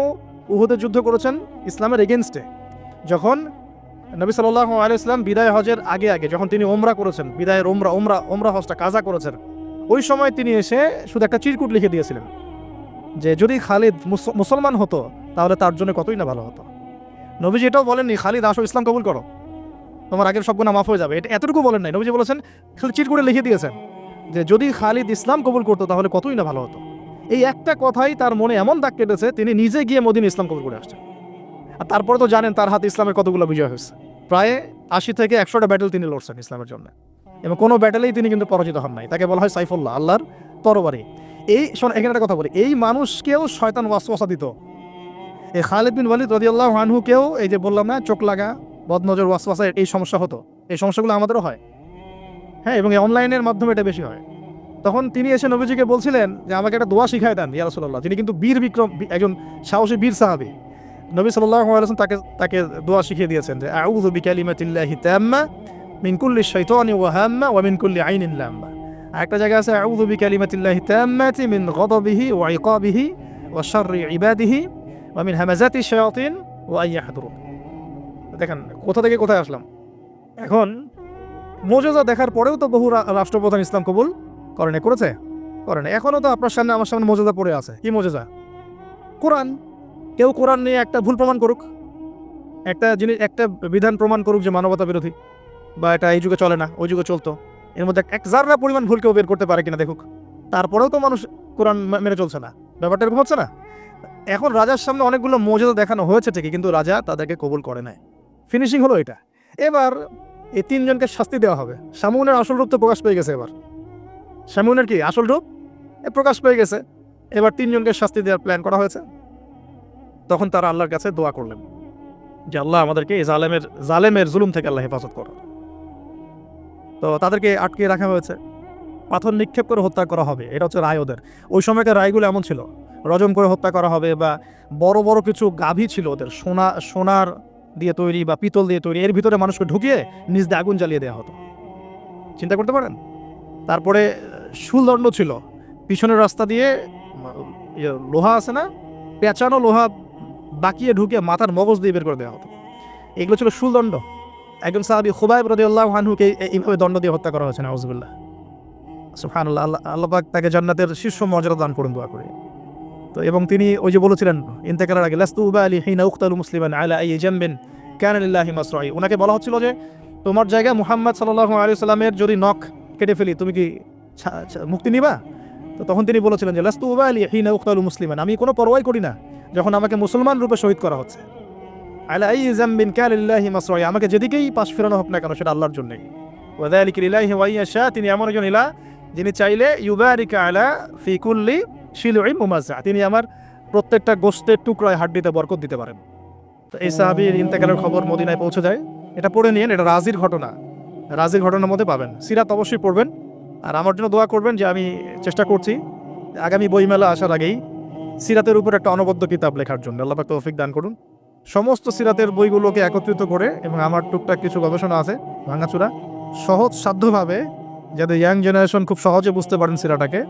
উহুদে যুদ্ধ করেছেন ইসলামের এগেনস্টে। যখন নবী সাল্লাল্লাহু আলাইহি ওয়াসাল্লাম বিদায় হজের আগে যখন তিনি ওমরা করেছেন, বিদায়ের ওমরা হজটা কাজা করেছেন, ওই সময় তিনি এসে শুধু একটা চিরকুট লিখে দিয়েছিলেন যে যদি খালিদ মুসলমান হতো তাহলে তার জন্য কতই না ভালো হতো। নবীজি এটাও বলেননি খালিদ আসো ইসলাম কবুল করো, তোমার আগের সব গুনাহ মাফ হয়ে যাবে, এতটুকু বলেন নাই। নবীজি বলেছেন, খালি চিরকুটে লিখে দিয়েছেন যে যদি খালিদ ইসলাম কবুল করতো তাহলে কতই না ভালো হতো। এই একটা কথাই তার মনে এমন দাগ কেটেছে, তিনি নিজে গিয়ে মদিনা ইসলাম কবুল করে আসছেন। আর তারপরে তো জানেন তার হাতে ইসলামের কতগুলো বিজয় হয়েছে, প্রায় 80 থেকে 100টা ব্যাটেল তিনি লড়ছেন ইসলামের জন্য, এবং কোনো ব্যাটেলেই তিনি কিন্তু পরাজিত হন নাই। তাকে বলা হয় সাইফুল্লাহ, আল্লাহর তরবারি। এখানে একটা কথা বলি, এই মানুষকেও শয়তান ওয়াসওয়াসা দিত। এই খালিদ বিন ওয়ালিদ রাদিয়াল্লাহু আনহুকেও এই যে বললাম না, চোখ লাগা, বদনজর, ওয়াসওয়াসা, এই সমস্যা হতো। এই সমস্যাগুলো আমাদেরও হয়, হ্যাঁ, এবং এই অনলাইনের মাধ্যমে এটা বেশি হয়। তখন তিনি এসে নবীজিকে বলছিলেন যে আমাকে একটা দোয়া শিখায় দেন ইয়া রাসূলুল্লাহ। তিনি কিন্তু বীর বিক্রম, একজন সাহসী বীর সাহাবী। নবী সাল্লাল্লাহু আলাইহি ওয়াসাল্লাম তাকে দোয়া শিখিয়ে দিয়েছেন যে আউযু বিকালিমাতিল্লাহি তাম্মা মিন কুল্লি শাইতানি ওয়া হাম্মা ওয়া মিন কুল্লি আইনিন লাম্মা। আরেকটা জায়গা আছে আউযু বিকালিমাতিল্লাহি তাম্মাতি মিন গাদাবিহি ওয়া ইকাবিহি ওয়া শাররি ইবাদিহি ওয়া মিন হামাজাতি শায়াতিন ওয়া আইয়াহদুরুন। দেখেন কোথা থেকে কোথায় আসলাম। এখন মুজিজা দেখার পরেও তো বহু রাষ্ট্রপ্রধান ইসলাম কবুল করেছে? এখনো তো আপনার সামনে আমার সামনে মুজিজা পড়ে আছে। কি মুজিজা? কোরআন। কেউ কোরআন নিয়ে একটা ভুল প্রমাণ করুক, একটা বিধান প্রমাণ করুক যে মানবতা বিরোধী, বা এটা এই যুগে চলে না, ওই যুগে চলতো, এর মধ্যে এক জাররা পরিমাণ ভুল কেউ বের করতে পারে কিনা দেখুক। তারপরেও তো মানুষ কোরআন মেনে চলছে না। ব্যাপারটা এরকম হচ্ছে না? এখন রাজার সামনে অনেকগুলো মুজিজা দেখানো হয়েছে ঠিকই, কিন্তু রাজা তাদেরকে কবুল করে নাই। ফিনিশিং হলো এটা। এবার এই তিনজনকে শাস্তি দেওয়া হবে। শামউনের আসল রূপ তো প্রকাশ পেয়ে গেছে। এবার শামউনের কি আসল রূপ প্রকাশ পেয়ে গেছে। এবার তিনজনকে শাস্তি দেওয়ার প্ল্যান করা হয়েছে। তখন তারা আল্লাহর কাছে দোয়া করলেন যে আল্লাহ আমাদেরকে এই জালেমের জুলুম থেকে আল্লাহ হেফাজত করো। তো তাদেরকে আটকে রাখা হয়েছে, পাথর নিক্ষেপ করে হত্যা করা হবে, এটা হচ্ছে রায় ওদের। ওই সময়কার রায়গুলো এমন ছিল, রজম করে হত্যা করা হবে, বা বড় বড় কিছু গাভী ছিল ওদের, সোনার দিয়ে তৈরি বা পিতল দিয়ে তৈরি, এর ভিতরে মানুষকে ঢুকিয়ে নিজ দিয়ে আগুন জ্বালিয়ে দেওয়া হতো। চিন্তা করতে পারেন। তারপরে শুলদণ্ড ছিল, পিছনের রাস্তা দিয়ে লোহা আছে না, পেঁচানো লোহা বাকিয়ে ঢুকে মাথার মগজ দিয়ে বের করে দেওয়া হতো। এগুলো ছিল শুলদণ্ড। একজন সাহাবী খুবাইব রাদিয়াল্লাহু আনহুকে এইভাবে দণ্ড দিয়ে হত্যা করা হয়েছে। নাউযুবিল্লাহ, সুবহানাল্লাহ। আল্লাহ পাক তাকে জান্নাতের শীর্ষ মর্যাদা দান করুন, দোয়া করি। তো এবং তিনি ওই যে বলেছিলেন ইন্তেকালের আগে, লাস্তু উবালি হিনা উকতালু মুসলিমান আলা আই জামবিন কানা লিল্লাহি মাসরাই। ওনাকে বলা হচ্ছিল যে তোমার জায়গায় মুহাম্মদ সাল্লাল্লাহু আলাইহি সাল্লামের যদি নখ কেটে ফেলি তুমি কি মুক্তি নিবা? তো তখন তিনি বলেছিলেন যে লাস্তু উবালি হিনা উকতালু মুসলিমান, আমি কোনো পরোয়াই করি না যখন আমাকে মুসলমান রূপে শহীদ করা হচ্ছে। আলা আই জামবিন কানা লিল্লাহি মাসরাই, আমাকে যেদিকেই পাশ ফেরানো হোক না কেন সেটা আল্লাহর জন্যই। ওয়া যালিকা লিল্লাহি ওয়া ইয়াশা, তিনি এমন একজন ইলাহ যিনি চাইলে ইউবারিকা আলা ফি কুল্লি শিলুইন মুমাজ্জা, তিনি আমার প্রত্যেকটা গোশতের টুকরায় হাড্ডিতে বরকত দিতে পারেন। তো এই সাহাবীর ইন্তেকালের খবর মদিনায় পৌঁছে যায়। এটা পড়ে নিয়েন, এটা রাজির ঘটনার মধ্যে পাবেন। সিরাত অবশ্যই পড়বেন, আর আমার জন্য দোয়া করবেন যে আমি চেষ্টা করছি আগামী বইমেলা আসার আগেই সিরাতের উপর একটা অনবদ্য কিতাব লেখার জন্য। আল্লাহ পাক তৌফিক দান করুন। সমস্ত সিরাতের বইগুলোকে একত্রিত করে, এবং আমার টুকটাক কিছু গবেষণা আছে ভাঙাচুরা, সহজ সাধ্যভাবে, যাতে ইয়াং জেনারেশন খুব সহজে বুঝতে পারেন সিরাটাকে,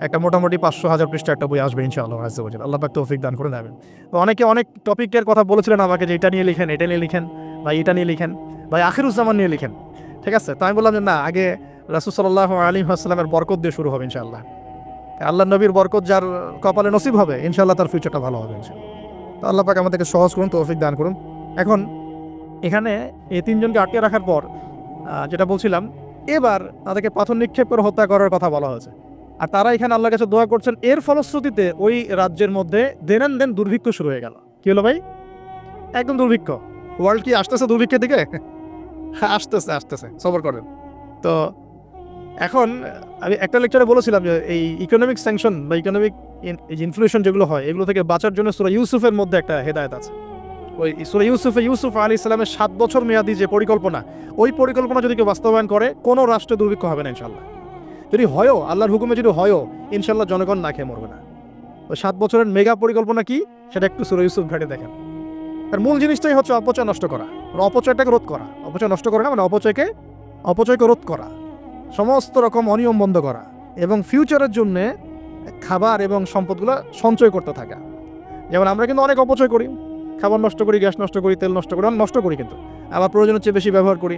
একটা মোটামুটি 500,000 পৃষ্ঠা একটা বই আসবে ইনশাআল্লাহ আযজা ওয়া জাল্লা। আল্লাহ পাক তৌফিক দান করে দেবেন। তো অনেকে অনেক টপিকের কথা বলেছিলেন আমাকে যে এটা নিয়ে লিখেন, বা এটা নিয়ে লিখেন, বা আখিরুজ্জামান নিয়ে লিখেন। ঠিক আছে, তো আমি বললাম যে না, আগে রাসূল সাল্লাল্লাহু আলাইহি ওয়াসাল্লামের বরকত দিয়ে শুরু হবে ইনশাআল্লাহ। আল্লাহ নবীর বরকত যার কপালে নসিব হবে ইনশাআল্লাহ তার ফিউচারটা ভালো হবে ইনশাআল্লাহ। তো আল্লাহ পাক আমাদেরকে সহজ করুন, তৌফিক দান করুন। এখন এখানে এই তিনজনকে আটকে রাখার পর যেটা বলছিলাম, এবার তাদেরকে পাথর নিক্ষেপ করে হত্যা করার কথা বলা হয়েছে। আর তারা এখানে আল্লাহর কাছে দোয়া করছেন। এর ফলশ্রুতিতে ওই রাজ্যের মধ্যে দেন দুর্ভিক্ষ শুরু হয়ে গেল। কি হলো ভাই? একদম দুর্ভিক্ষ। ওয়ার্ল্ড কি আসতেছে দুর্ভিক্ষের দিকে? আসতেছে, সবর করেন। তো এখন আমি একটা লেকচারে বলেছিলাম যে এই ইকোনমিক স্যাংশন বা ইকোনমিক ইনফ্লেশন যেগুলো হয় এগুলো থেকে বাঁচার জন্য সূরা ইউসুফের মধ্যে একটা হেদায়েত আছে। ওই সূরা ইউসুফ আলাইহিস সালামের 7 বছর মেয়াদী যে পরিকল্পনা, ওই পরিকল্পনা যদি কেউ বাস্তবায়ন করে কোনো রাষ্ট্রে দুর্ভিক্ষ হবে না ইনশাআল্লাহ। যদি হয়ও, আল্লাহর হুকুমে যদি হয়ও, ইনশাআল্লাহ জনগণ না খেয়ে মরবে না। ওই 7 বছরের মেগা পরিকল্পনা কি সেটা একটু সূরা ইউসুফ ঘাটে দেখেন। আর মূল জিনিসটাই হচ্ছে অপচয় নষ্ট করা, অপচয়টাকে রোধ করা। অপচয় নষ্ট করা না, মানে অপচয়কে রোধ করা, সমস্ত রকম অনিয়ম বন্ধ করা এবং ফিউচারের জন্য খাবার এবং সম্পদগুলো সঞ্চয় করতে থাকা। যেমন আমরা কিন্তু অনেক অপচয় করি, খাবার নষ্ট করি, গ্যাস নষ্ট করি, তেল নষ্ট করি, নষ্ট করি, কিন্তু আবার প্রয়োজনের চেয়ে বেশি ব্যবহার করি।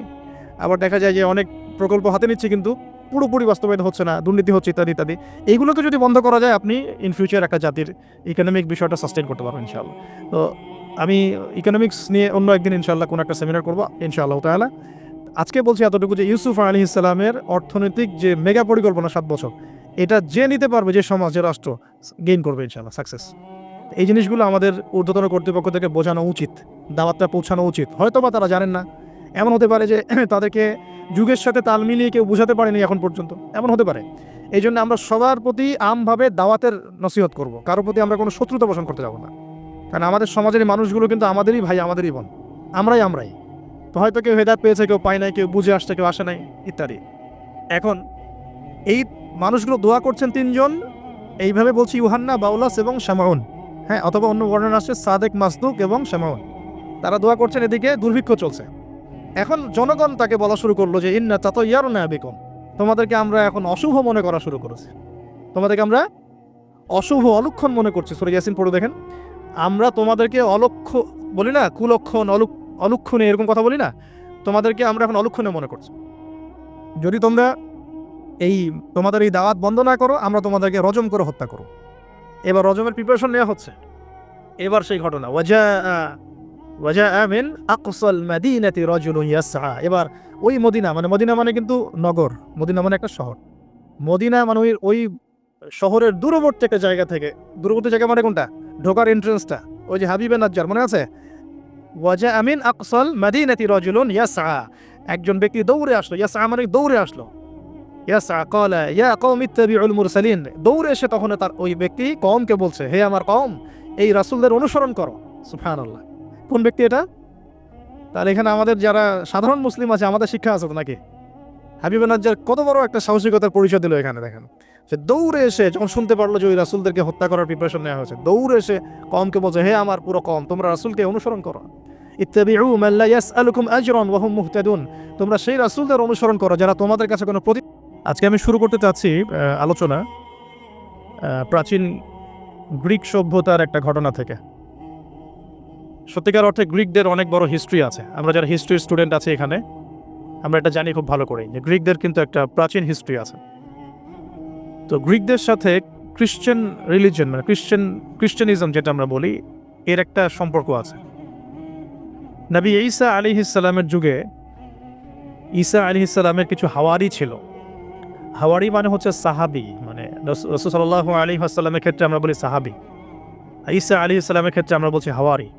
আবার দেখা যায় যে অনেক প্রকল্প হাতে নিচ্ছি কিন্তু পুরোপুরি বাস্তবায়িত হচ্ছে না, দুর্নীতি হচ্ছে ইত্যাদি ইত্যাদি। এইগুলোকে যদি বন্ধ করা যায়, আপনি ইন ফিউচার একটা জাতির ইকোনমিক বিষয়টা সাস্টেইন করতে পারবেন ইনশাআল্লাহ। তো আমি ইকোনমিক্স নিয়ে অন্য একদিন ইনশাআল্লাহ কোনো একটা সেমিনার করবো ইনশাআল্লাহ তাআলা। আজকে বলছি এতটুকু যে ইউসুফ আলাইহিস সালামের অর্থনৈতিক যে মেগা পরিকল্পনা 7 বছর, এটা যে নিতে পারবে, যে সমাজ, যে রাষ্ট্র গেইন করবে ইনশাআল্লাহ, সাকসেস। এই জিনিসগুলো আমাদের ঊর্ধ্বতন কর্তৃপক্ষ থেকে বোঝানো উচিত, দাওয়াতটা পৌঁছানো উচিত। হয়তো বা তারা জানেন না, এমন হতে পারে যে তাদেরকে যুগের সাথে তাল মিলিয়ে কেউ বুঝাতে পারেনি এখন পর্যন্ত, এমন হতে পারে। এই জন্য আমরা সবার প্রতি আমভাবে দাওয়াতের নসিহত করব, কারোর প্রতি আমরা কোনো শত্রুতা পোষণ করতে যাব না। কারণ আমাদের সমাজের মানুষগুলো কিন্তু আমাদেরই ভাই, আমাদেরই বোন, আমরাই। তো হয়তো কেউ হেদায়েত পেয়েছে, কেউ পায় নাই, কেউ বুঝে আসছে, কেউ আসে নাই ইত্যাদি। এখন এই মানুষগুলো দোয়া করছেন তিনজন, এইভাবে বলছি, ইউহান্না, বাউলাস এবং শামাউন। হ্যাঁ, অথবা অন্য বর্ণনা আসছে সাদেক, মাসদুক এবং শামাউন। তারা দোয়া করছেন, এদিকে দুর্ভিক্ষ চলছে। এখন জনগণ তাকে বলা শুরু করলো যে ইন্না তাতায়্যারনা বিকুম, তোমাদেরকে আমরা এখন অশুভ মনে করা শুরু করেছি, তোমাদেরকে আমরা অশুভ, অলক্ষণ মনে করছি। সূরা ইয়াসিন পড়ে দেখেন, আমরা তোমাদেরকে অলক্ষ্য বলি না, কুলক্ষণ, অলক্ষণে, এরকম কথা বলি না, তোমাদেরকে আমরা এখন অলক্ষণে মনে করছি। যদি তোমরা তোমাদের এই দাওয়াত বন্ধ না করো, আমরা তোমাদেরকে রজম করে হত্যা করো। এবার রজমের প্রিপারেশন নেওয়া হচ্ছে। এবার সেই ঘটনা, ওয়াজা মিন আকসাল মাদিনাতি রাজুলুন ইয়াসআ। এবার ওই মদিনা মানে কিন্তু নগর, মদিনা মানে একটা শহর। মদিনা মানে ওই শহরের দূরবর্তী একটা জায়গা থেকে, দূরবর্তী জায়গা মানে কোনটা? ঢোকার এন্ট্রান্সটা, ওই যে হাবিবে নাজ্জার, মনে আছে? ওয়াজা মিন আকসাল মাদিনাতি রাজুলুন ইয়াসআ, একজন ব্যক্তি দৌড়ে আসলো। ইয়াসআ মানে দৌড়ে আসলো। ইয়াসআ ক্বালা ইয়া কওমি ইত্তাবিউল মুরসালিন, দৌড়ে এসে তখন তার ওই ব্যক্তি কওমকে বলছে, হে আমার কওম, এই রাসূলদের অনুসরণ করো। সুবহানাল্লাহ। কোন ব্যক্তি এটা? তার এখানে আমাদের যারা সাধারণ মুসলিম আছে, আমাদের শিক্ষা আছে তো নাকি? হাবিবে নাজ্জার কত বড় একটা সাহসিকতার পরিচয় দিল এখানে, দেখেন। সে দৌড়ে এসে যখন শুনতে পারলো যে ওই রাসূলদেরকে হত্যা করার প্রিপারেশন নেওয়া হয়েছে, দৌড়ে এসে কওমকে বলছে, হে আমার পুরো কওম, তোমরা রাসূলকে অনুসরণ করো। ইত্তাবিউ মান লা ইয়াসআলুকুম আজরান ওয়া হুম মুহতাদুন, তোমরা সেই রাসূলদের অনুসরণ করো যারা তোমাদের কাছে কোনো আজকে আমি শুরু করতে চাচ্ছি আলোচনা প্রাচীন গ্রিক সভ্যতার একটা ঘটনা থেকে। সত্যিকার অর্থে গ্রিকদের অনেক বড় হিস্ট্রি আছে। আমরা যারা হিস্ট্রির স্টুডেন্ট আছি এখানে, আমরা এটা জানি খুব ভালো করেই যে গ্রিকদের কিন্তু একটা প্রাচীন হিস্ট্রি আছে। তো গ্রিকদের সাথে খ্রিশ্চান রিলিজন, মানে খ্রিশ্চানিজম যেটা আমরা বলি, এর একটা সম্পর্ক আছে। নবী ঈসা আলাইহিস সালামের যুগে ঈসা আলাইহিস সালামের কিছু হাওয়ারি ছিল। হাওয়ারি মানে হচ্ছে সাহাবি, মানে রাসূল সাল্লাল্লাহু আলাইহি ওয়াসাল্লামের ক্ষেত্রে আমরা বলি সাহাবি, ঈসা আলাইহিস সালামের ক্ষেত্রে আমরা বলছি হাওয়ারি।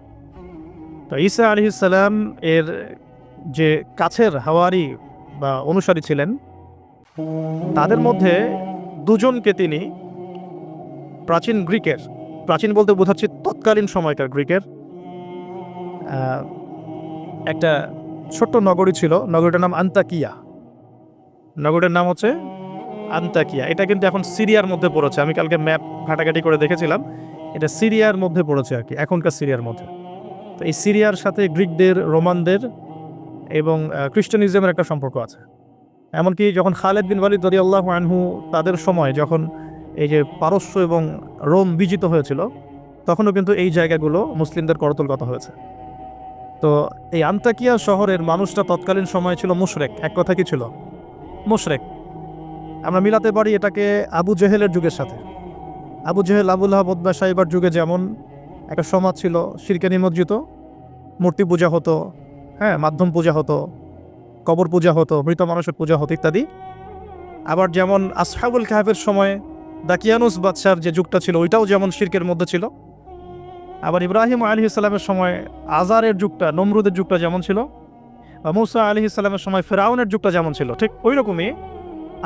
তো ঈসা আলাইহিস সালাম এর যে কাছের হাওয়ারি বা অনুসারী ছিলেন, তাদের মধ্যে দুজনকে তিনি প্রাচীন গ্রিকের, প্রাচীন বলতে বোঝাচ্ছি তৎকালীন সময়কার গ্রিকের একটা ছোট্ট নগরী ছিল, নগরীটার নাম আন্তাকিয়া। নগরীর নাম হচ্ছে আন্তাকিয়া। এটা কিন্তু এখন সিরিয়ার মধ্যে পড়েছে। আমি কালকে ম্যাপ ঘাটাঘাটি করে দেখেছিলাম, এটা সিরিয়ার মধ্যে পড়েছে আর কি, এখনকার সিরিয়ার মধ্যে। তো এই সিরিয়ার সাথে গ্রিকদের, রোমানদের এবং খ্রিস্টানিজমের একটা সম্পর্ক আছে। এমনকি যখন খালেদ বিন ওয়ালিদ রাদিয়াল্লাহু আনহু তাদের সময়, যখন এই যে পারস্য এবং রোম বিজিত হয়েছিল, তখনও কিন্তু এই জায়গাগুলো মুসলিমদের করতলগত হয়েছে। তো এই আন্তাকিয়া শহরের মানুষটা তৎকালীন সময় ছিল মুশরেক। এক কথা কি ছিল? মুশরেক। আমরা মিলাতে পারি এটাকে আবু জেহেলের যুগের সাথে। আবু জেহেল, আবু লাহাব, উতবা, সাইবার যুগে যেমন একটা সমাজ ছিল শিরকে নিমজ্জিত, মূর্তি পূজা হতো, হ্যাঁ, মাধ্যম পূজা হতো, কবর পূজা হতো, মৃত মানুষের পূজা হতো ইত্যাদি। আবার যেমন আসহাবুল কাহফের সময় দাকিয়ানুস বাদশার যে যুগটা ছিল ওইটাও যেমন শিরকের মধ্যে ছিল। আবার ইব্রাহিম আলাইহিস সালামের সময় আজারের যুগটা, নমরুদের যুগটা যেমন ছিল, বা মুসা আলাইহিস সালামের সময় ফেরাউনের যুগটা যেমন ছিল, ঠিক ওই রকমই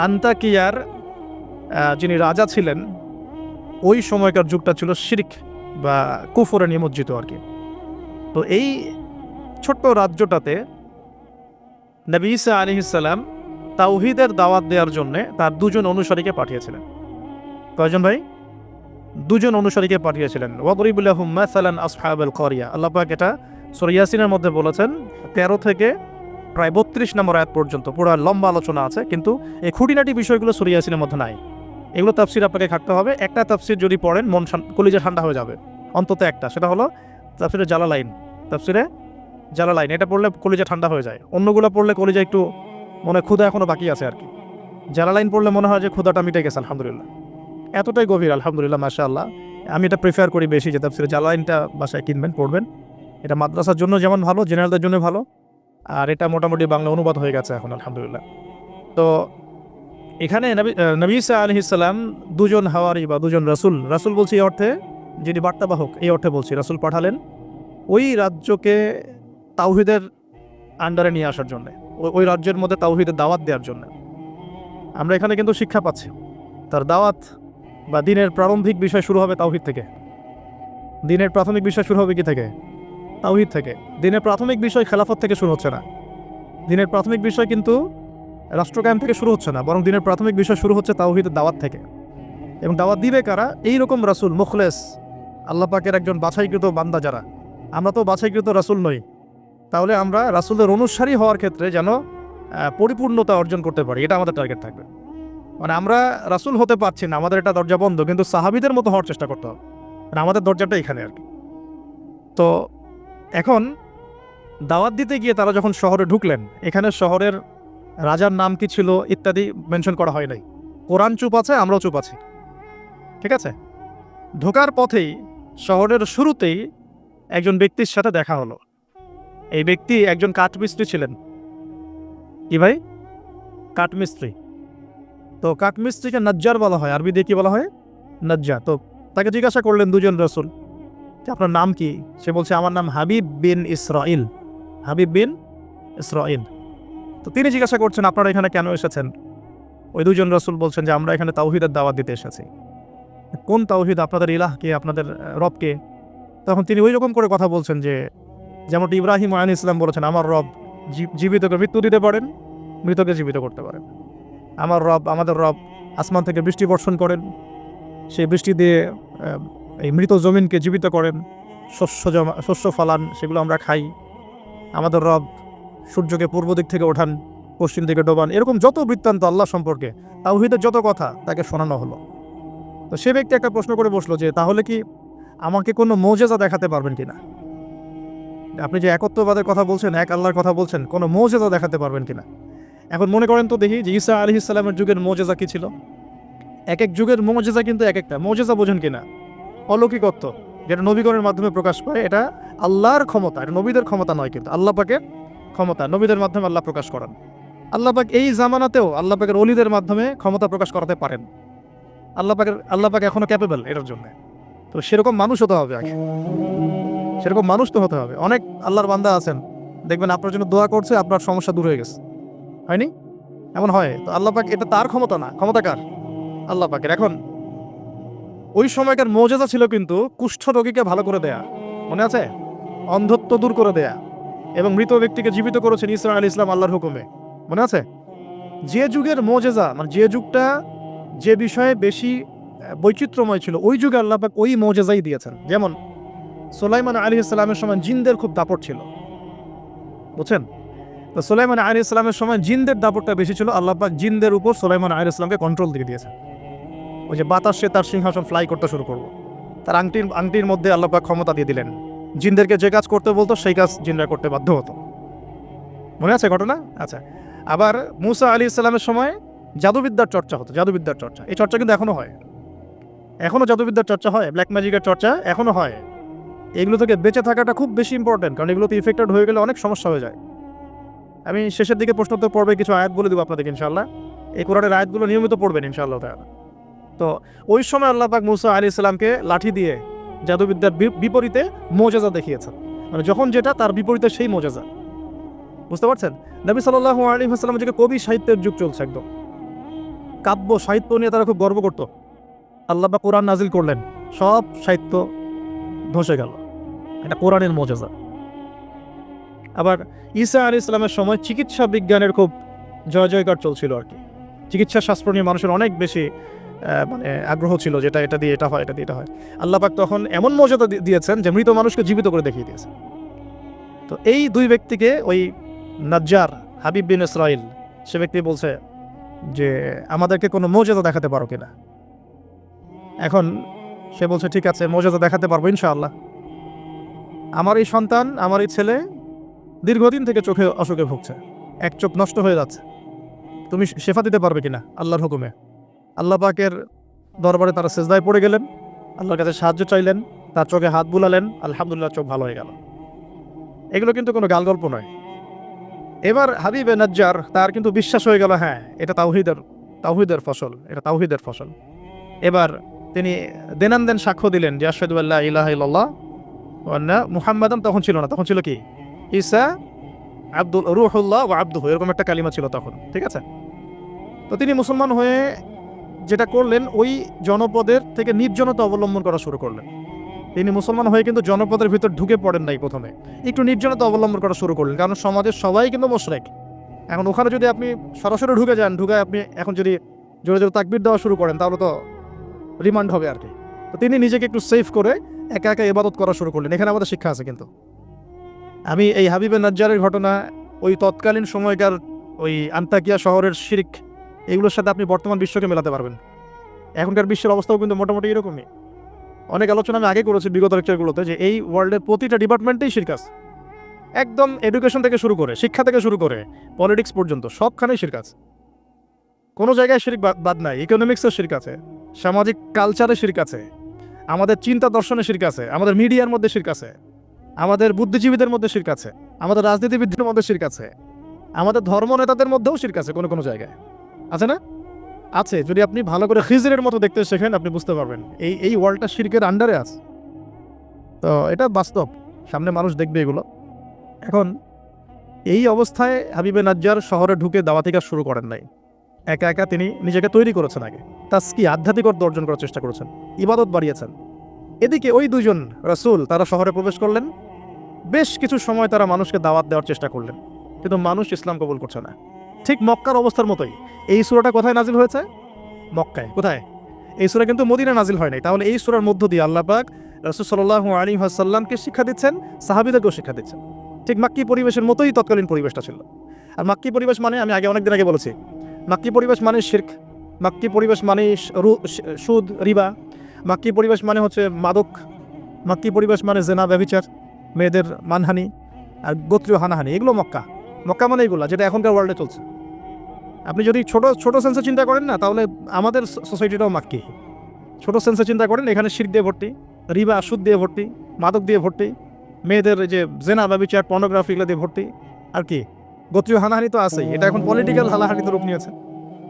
আন্তাকিয়ার যিনি রাজা ছিলেন ওই সময়কার যুগটা ছিল শিরক বা কুফরে নিমজ্জিত আর কি। তো এই ছোট্ট রাজ্যটাতে নবী ঈসা আলাইহিস সালাম তাওহীদের দাওয়াত দেওয়ার জন্য তার দুজন অনুসারীকে পাঠিয়েছিলেন। কয়জন ভাই? দুজন অনুসারীকে পাঠিয়েছিলেন। ওয়াদরিব লাহুম মাসালান আসহাবাল ক্বরিয়া, আল্লাহ পাক এটা সূরা ইয়াসিনের মধ্যে বলেছেন 13 থেকে প্রায় 32 নম্বর আয়াত পর্যন্ত পুরো লম্বা আলোচনা আছে, কিন্তু এই খুঁটিনাটি বিষয়গুলো সূরা ইয়াসিনের মধ্যে নাই। এগুলো তাফসির আপনাকে খাটতে হবে। একটা তাফসির যদি পড়েন মন কলিজা ঠান্ডা হয়ে যাবে, অন্তত একটা, সেটা হলো তাফসিরে জালালাইন। তাফসিরে জালালাইন এটা পড়লে কলিজা ঠান্ডা হয়ে যায়, অন্যগুলো পড়লে কলিজা একটু মনে ক্ষুধা এখনো বাকি আছে আর কি। জালালাইন পড়লে মনে হয় যে ক্ষুধাটা মিটে গেছে, আলহামদুলিল্লাহ, এতটাই গভীর, আলহামদুলিল্লাহ, মাশাআল্লাহ। আমি এটা প্রিফার করি বেশি যে তাফসিরে জালালাইনটা বাসায় কিনবেন, পড়বেন। এটা মাদ্রাসার জন্য যেমন ভালো, জেনারেলদের জন্য ভালো, আর এটা মোটামুটি বাংলা অনুবাদ হয়ে গেছে এখন, আলহামদুলিল্লাহ। তো এখানে নবী ঈসা আলাইহিস সালাম দুজন হাওয়ারি বা দুজন রাসূল বলছি এই অর্থে যিনি বার্তাবাহক, এই অর্থে বলছি, রাসূল পাঠালেন ওই রাজ্যকে তাওহীদের আন্ডারে নিয়ে আসার জন্য, ওই রাজ্যের মধ্যে তাওহীদের দাওয়াত দেওয়ার জন্য। আমরা এখানে কিন্তু শিক্ষা পাচ্ছি তার দাওয়াত বা দিনের প্রারম্ভিক বিষয় শুরু হবে তাওহীদ থেকে। দিনের প্রাথমিক বিষয় শুরু হবে কি থেকে? তাওহীদ থেকে। দিনের প্রাথমিক বিষয় খেলাফত থেকে শুরু হচ্ছে না, দিনের প্রাথমিক বিষয় কিন্তু রাষ্ট্রকায়েম থেকে শুরু হচ্ছে না, বরং দিনের প্রাথমিক বিষয় শুরু হচ্ছে তাওহীদের দাওয়াত থেকে। এবং দাওয়াত দিবে কারা? এইরকম রাসূল, মুখলেস, আল্লাহ পাকের একজন বাছাইকৃত বান্দা যারা। আমরা তো বাছাইকৃত রাসূল নই, তাহলে আমরা রাসূলের অনুসারী হওয়ার ক্ষেত্রে যেন পরিপূর্ণতা অর্জন করতে পারি, এটা আমাদের টার্গেট থাকবে। মানে আমরা রাসূল হতে পারছি না, আমাদের এটা দরজা বন্ধ, কিন্তু সাহাবীদের মতো হওয়ার চেষ্টা করতে হবে, মানে আমাদের দরজাটা এখানে আর কি। তো এখন দাওয়াত দিতে গিয়ে তারা যখন শহরে ঢুকলেন, এখানে শহরের রাজার নাম কি ছিল ইত্যাদি মেনশন করা হয় নাই। কোরআন চুপ আছে, আমরাও চুপ আছি, ঠিক আছে। ঢোকার পথেই শহরের শুরুতেই একজন ব্যক্তির সাথে দেখা হলো। এই ব্যক্তি একজন কাঠমিস্ত্রি ছিলেন। কি ভাই? কাঠমিস্ত্রি। তো কাঠমিস্ত্রিকে নাজ্জার বলা হয়, আরবি দিয়ে কি বলা হয়? নাজ্জার। তো তাকে জিজ্ঞাসা করলেন দুজন রাসূল যে আপনার নাম কি? সে বলছে আমার নাম হাবিব বিন ইসরাইল। হাবিব বিন ইসরাইল। তো তিনি জিজ্ঞাসা করছেন আপনারা এখানে কেন এসেছেন? ওই দুজন রাসূল বলছেন যে আমরা এখানে তাওহীদের দাওয়াত দিতে এসেছি। কোন তাওহীদ? আপনাদের ইলাহ কে, আপনাদের রব কে? তখন তিনি ওই রকম করে কথা বলছেন যে যেমনটি ইব্রাহিম আলাইহিস সালাম বলেছেন আমার রব জীবিতকে মৃত্যু দিতে পারেন, মৃতকে জীবিত করতে পারেন। আমার রব, আমাদের রব আসমান থেকে বৃষ্টি বর্ষণ করেন, সেই বৃষ্টি দিয়ে এই মৃত জমিনকে জীবিত করেন, শস্য ফলান, সেগুলো আমরা খাই। আমাদের রব সূর্যকে পূর্ব দিক থেকে ওঠান, পশ্চিম দিকে ডোবান। এরকম যত বৃত্তান্ত আল্লাহ সম্পর্কে, তাওহীদের যত কথা তাকে শোনানো হলো। তো সে ব্যক্তি একটা প্রশ্ন করে বসলো যে তাহলে কি আমাকে কোনো মুজিজা দেখাতে পারবেন কিনা? আপনি যে একত্ববাদের কথা বলছেন, এক আল্লাহর কথা বলছেন, কোনো মুজিজা দেখাতে পারবেন কিনা? এখন মনে করেন তো দেখি যে ঈসা আলাইহিস সালামের যুগের মুজিজা কি ছিল। এক এক যুগের মুজিজা কিন্তু এক একটা। মুজিজা বোঝেন কিনা? অলৌকিকত্ব, যেটা নবীগণের মাধ্যমে প্রকাশ পায়, এটা আল্লাহর ক্ষমতা, এটা নবীদের ক্ষমতা নয়, কিন্তু আল্লাহ পাকের ক্ষমতা, নবীদের মাধ্যমে আল্লাহ প্রকাশ করান। আল্লাহ পাক এই জামানাতেও আল্লাহ পাকের ওলিদের মাধ্যমে ক্ষমতা প্রকাশ করাতে পারেন। আল্লাহ পাক এখনো ক্যাপেবল এটার জন্য। তো সেরকম মানুষ হতে হবে আগে, সেরকম মানুষ তো হতে হবে। অনেক আল্লাহর বান্দা আছেন দেখবেন আপনার জন্য দোয়া করছে, আপনার সমস্যা দূর হয়ে গেছে, হয়নি? এমন হয়। তো আল্লাহ পাক, এটা তার ক্ষমতা না, ক্ষমতা কার? আল্লাহ পাকের। এখন ওই সময়কার মুজিজা ছিল কিন্তু কুষ্ঠ রোগীকে ভালো করে দেয়া, মনে আছে? অন্ধত্ব দূর করে দেয়া, এবং মৃত ব্যক্তিকে জীবিত করেছেন ঈসা আলাইহিস সালাম আল্লাহর হুকুমে, মনে আছে? যে যুগের মুজিজা, মানে যে যুগটা যে বিষয়ে বেশি বৈচিত্র্যময় ছিল, ওই যুগে আল্লাহ পাক ওই মুজিজাই দিয়েছেন। যেমন সুলাইমান আলাইহিস সালামের সময় জিনদের খুব দাপট ছিল, বুঝছেন? তো সুলাইমান আলাইহিস সালামের সময় জিনদের দাপটটা বেশি ছিল। আল্লাহ পাক জিনদের উপর সুলাইমান আলাইহিস সালামকে কন্ট্রোল দিয়ে দিয়েছেন। ওই যে বাতাসে তার সিংহাসন ফ্লাই করতে শুরু করলো, তার আংটির মধ্যে আল্লাহ পাক ক্ষমতা দিয়ে দিলেন। জিনদেরকে যে কাজ করতে বলতো সেই কাজ জিনরা করতে বাধ্য হতো, মনে আছে ঘটনা? আচ্ছা, আবার মূসা আলাইহিস সালামের সময় জাদুবিদ্যার চর্চা হতো, জাদুবিদ্যার চর্চা। এই চর্চা কিন্তু এখনও হয়, এখনও জাদুবিদ্যার চর্চা হয়, ব্ল্যাক ম্যাজিকের চর্চা এখনও হয়। এগুলো থেকে বেঁচে থাকাটা খুব বেশি ইম্পর্টেন্ট, কারণ এগুলোতে ইফেক্টেড হয়ে গেলে অনেক সমস্যা হয়ে যায়। আমি শেষের দিকে প্রশ্নোত্তর পর্বে কিছু আয়াত বলে দেবো আপনাদেরকে ইনশাআল্লাহ। এই কোরআনের আয়াতগুলো নিয়মিত পড়বেন ইনশাআল্লাহ তাআলা। তো ওই সময় আল্লাহ পাক মুসা আলাইহিস সালামকে লাঠি দিয়ে জাদুবিদ্যার বিপরীতে মোজেজা দেখিয়েছেন, মানে যখন যেটা তার বিপরীতে সেই মোজেজা। বুঝতে পারছেন? নবী সাল্লাল্লাহু আলাইহি ওয়াসাল্লামের যে কবি সাহিত্যের যুগ চলছে, একদম কাব্য সাহিত্য নিয়ে তারা খুব গর্ব করত। আল্লাহ পাক কোরআন নাজিল করলেন, সব সাহিত্য ধসে গেল। এটা কোরআনের মোজেজা। আবার ঈসা আলাইহিস সালামের সময় চিকিৎসা বিজ্ঞানের খুব জয় জয়কার চলছিল আর কি। চিকিৎসা শাস্ত্র নিয়ে মানুষের অনেক বেশি মানে আগ্রহ ছিল, যেটা এটা দিয়ে এটা হয়, এটা দিয়ে এটা হয়। আল্লাহ পাক তখন এমন মর্যাদা দিয়েছেন যে মৃত মানুষকে জীবিত করে দেখিয়ে দিয়েছেন। তো এই দুই ব্যক্তিকে ওই নাজ্জার হাবিব বিন ইসরাইল, সে ব্যক্তি বলছে যে আমাদেরকে কোনো মর্যাদা দেখাতে পারো কিনা। এখন সে বলছে ঠিক আছে, মর্যাদা দেখাতে পারবো ইনশাআল্লাহ। আমার এই সন্তান, আমার এই ছেলে দীর্ঘদিন থেকে চোখে অসুখে ভুগছে, এক চোখ নষ্ট হয়ে যাচ্ছে, তুমি শেফা দিতে পারবে কিনা আল্লাহর হুকুমে। আল্লাহ পাকের দরবারে তারা সেজদায় পড়ে গেলেন, আল্লাহর কাছে সাহায্য চাইলেন, তার চোখে হাত বুলালেন, আলহামদুলিল্লাহ চোখ ভালো হয়ে গেল। এগুলো কিন্তু কোনো গাল গল্প নয়। এবার হাবিবে নাজ্জার তার কিন্তু বিশ্বাস হয়ে গেল, হ্যাঁ এটা তাওহীদের ফসল, এটা তাওহীদের ফসল। এবার তিনি দেনান সাক্ষ্য দিলেন যে আশহাদু আল্লা ইলাহা ইল্লাল্লাহ ওয়া আন্না মুহাম্মাদান, তখন ছিল না, তখন ছিল কি ঈসা আব্দুল রূহুল্লাহ ওয়া আবদুহু, এরকম একটা কালিমা ছিল তখন, ঠিক আছে। তো তিনি মুসলমান হয়ে যেটা করলেন, ওই জনপদের থেকে নির্জনতা অবলম্বন করা শুরু করলেন। তিনি মুসলমান হয়ে কিন্তু জনপদের ভিতর ঢুকে পড়েন নাই, প্রথমে একটু নির্জনতা অবলম্বন করা শুরু করলেন, কারণ সমাজের সবাই কিন্তু মুশরিক। এখন ওখানে যদি আপনি সরাসরি ঢুকে যান, ঢুকে আপনি এখন যদি জোরে জোরে তাকবীর দেওয়া শুরু করেন, তাহলে তো রিমান্ড হবে আর কি। তো তিনি নিজেকে একটু সেফ করে একা একা ইবাদত করা শুরু করলেন। এখানে আমাদের শিক্ষা আছে কিন্তু। আমি এই হাবিবে নাজ্জারের ঘটনা, ওই তৎকালীন সময়কার ওই আন্তাকিয়া শহরের শিরক, এগুলোর সাথে আপনি বর্তমান বিশ্বকে মেলাতে পারবেন। এখনকার বিশ্বের অবস্থাও কিন্তু মোটামুটি এরকমই। অনেক আলোচনা আমি আগে করেছি বিগত লেকচারগুলোতে, যে এই ওয়ার্ল্ডের প্রতিটা ডিপার্টমেন্টেই শিরক আছে। একদম এডুকেশন থেকে শুরু করে, শিক্ষা থেকে শুরু করে পলিটিক্স পর্যন্ত সবখানেই শিরক আছে। কোনো জায়গায় শিরক বাদ নাই। ইকোনমিক্সের শিরক আছে, সামাজিক কালচারে শিরক আছে, আমাদের চিন্তা দর্শনে শিরক আছে, আমাদের মিডিয়ার মধ্যে শিরক আছে, আমাদের বুদ্ধিজীবীদের মধ্যে শিরক আছে, আমাদের রাজনীতিবিদদের মধ্যে শিরক আছে, আমাদের ধর্ম নেতাদের মধ্যেও শিরক আছে কোনো কোনো জায়গায়, আছে না? আছে। যদি আপনি ভালো করে খিজরের মতো দেখতে শেখেন, আপনি বুঝতে পারবেন এই ওয়ার্ল্ডটা শিরকের আন্ডারে আছে। তো এটা বাস্তব, সামনে মানুষ দেখবে এগুলো। এখন এই অবস্থায় হাবিবে নাজ্জার শহরে ঢুকে দাওয়াতি কাজ শুরু করেন নাই, একা একা তিনি নিজেকে তৈরি করেছেন। আগে তাসকি আধ্যাত্মিক অর্থ অর্জন করার চেষ্টা করেছেন, ইবাদত বাড়িয়েছেন। এদিকে ওই দুজন রাসূল তারা শহরে প্রবেশ করলেন, বেশ কিছু সময় তারা মানুষকে দাওয়াত দেওয়ার চেষ্টা করলেন, কিন্তু মানুষ ইসলাম কবুল করছে না। ঠিক মক্কার অবস্থার মতোই। এই সূরাটা কোথায় নাজিল হয়েছে? মক্কায়। কোথায়? এই সূরা কিন্তু মদিনায় নাজিল হয় নাই। তাহলে এই সূরার মধ্য দিয়ে আল্লাহ পাক রাসূল সাল্লাল্লাহু আলাইহি ওয়াসাল্লামকে শিক্ষা দিচ্ছেন, সাহাবীদেরকেও শিক্ষা দিচ্ছেন। ঠিক মাক্কি পরিবেশের মতোই তৎকালীন পরিবেশটা ছিল। আর মাক্কি পরিবেশ মানে, আমি অনেকদিন আগে বলেছি, মাক্কি পরিবেশ মানে শিরক, মাক্কি পরিবেশ মানে সুদ, রিবা, মাক্কি পরিবেশ মানে হচ্ছে মাদক, মাক্কি পরিবেশ মানে জেনা, ব্যভিচার, মেয়েদের মানহানি আর গোত্রীয় হানাহানি, এগুলো মক্কা। মক্কা মানে এগুলো যেটা এখনকার ওয়ার্ল্ডে চলছে। আপনি যদি ছোট ছোট সেন্সে চিন্তা করেন না, তাহলে আমাদের সোসাইটিটাও মাক্কি। ছোট সেন্সে চিন্তা করেন, এখানে শিরক দিয়ে ভর্তি, রিবা সুদ দিয়ে ভর্তি, মাদক দিয়ে ভর্তি, মেয়েদের যে জেনা ব্যভিচার পর্নোগ্রাফি এগুলো দিয়ে ভর্তি, আর কি গোত্রীয় হানাহানি তো আছেই। এটা এখন পলিটিক্যাল হানাহানিতে রূপ নিয়েছে।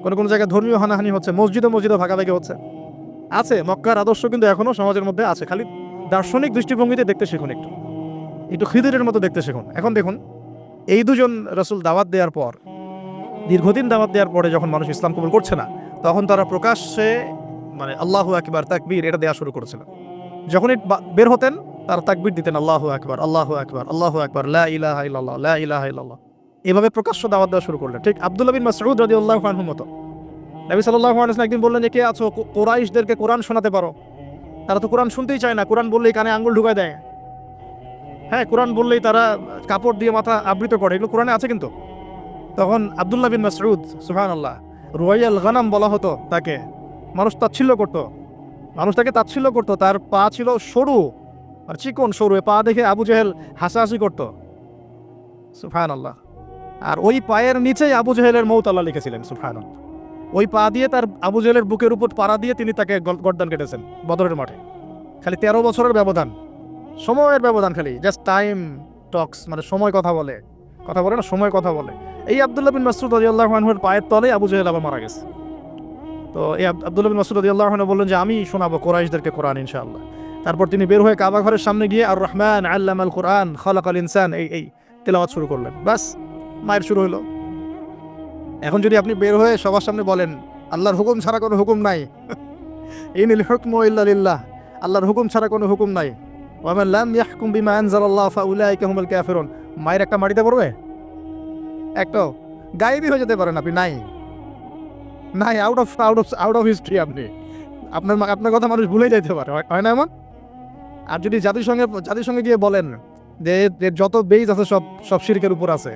কোনো কোনো জায়গায় ধর্মীয় হানাহানি হচ্ছে, মসজিদে ভাগাভাগি হচ্ছে। আছে, মক্কার আদর্শ কিন্তু এখনও সমাজের মধ্যে আছে। খালি দার্শনিক দৃষ্টিভঙ্গিতে দেখতে শিখুন, একটু খিদিরের মতো দেখতে শিখুন। এখন দেখুন, এই দুজন রাসূল দাওয়াত দেওয়ার পর, দীর্ঘদিন দাওয়াত দেওয়ার পরে যখন মানুষ ইসলাম কবুল করছে না, তখন তারা প্রকাশ্যে মানে আল্লাহু আকবার, তাকবীর এটা দেওয়া শুরু করেছিল। যখনই বের হতেন তারা তাকবীর দিতেন, আল্লাহু আকবার, আল্লাহু আকবার, আল্লাহু আকবার, লা ইলাহা ইল্লাল্লাহ, লা ইলাহা ইল্লাল্লাহ। এভাবে প্রকাশ্য দাওয়াত দেওয়া শুরু করলেন। ঠিক আব্দুল্লাহ বিন মাসউদ রাদিয়াল্লাহু আনহুর মতো। নবী সাল্লাল্লাহু আলাইহি ওয়াসাল্লাম একদিন বললেন যে, কে আছো কুরাইশদেরকে কোরআন শোনাতে পারো? তারা তো কোরআন শুনতেই চায় না, কোরআন বললেই কানে আঙ্গুল ঢুকায় দেয়। হ্যাঁ, কোরআন বললেই তারা কাপড় দিয়ে মাথা আবৃত করে, এগুলো কোরআনে আছে কিন্তু। তখন আব্দুল্লাহ বিন মাসউদ, সুবহানাল্লাহ, রুয়াইয়াল গানাম বলা হতো তাকে, মানুষ তাচ্ছিল্য করতো, মানুষ তাকে তাচ্ছিল্য করতো। তার পা ছিল সরু আর চিকন সরু, পা দেখে আবু জেহেল হাসাহাসি করতো, সুবহানাল্লাহ। আর ওই পায়ের নিচেই আবু জেহেলের মৌত আল্লাহ লিখেছিলেন, সুবহানাল্লাহ। ওই পা দিয়ে তার আবু জেহেলের বুকের উপর পাড়া দিয়ে তিনি তাকে গর্দান কেটেছেন বদরের মাঠে। খালি 13 বছরের ব্যবধান, সময়ের ব্যবধান, খালি জাস্ট টাইম টক্স, মানে সময় কথা বলে না, সময় কথা বলে। এই আব্দুল্লাহ বিন মাসউদ রাদিয়াল্লাহু আনহুর পায়ের তলে আবু জেহেল আবার মারা গেছে। তো এই আব্দুল্লাহ বিন মাসউদ রাদিয়াল্লাহু আনহু বললেন যে আমি শোনাবো কুরাইশদেরকে কোরআন ইনশাআল্লাহ। তারপর তিনি বের হয়ে কাবা ঘরের সামনে গিয়ে আর রহমান আল্লামাল কুরআন খালাকাল ইনসান এই তেলাওয়াত শুরু করলেন। বাস, মায়ের শুরু হলো। এখন যদি আপনি বের হয়ে সবার সামনে বলেন আল্লাহর হুকুম ছাড়া কোনো হুকুম নাই, ইনিল হুকমু ইল্লা লিল্লাহ, আল্লাহর হুকুম ছাড়া কোনো হুকুম নাই, ওয়া মান লাম ইয়াহকুম বিমা আনজালাল্লাহু ফাউলাইকা হুমুল কাফিরুন, মায়ের একটা মাটিতে পড়বে? একটাও গায়েবই হয়ে যেতে পারেন আপনি, নাই আউট অফ হিস্ট্রি। আপনার কথা মানুষ ভুলে যাইতে পারে, হয় না এমন? আর যদি জাতিসংঘে গিয়ে বলেন যে যত বেইজ আছে সব শিরকের উপর আছে,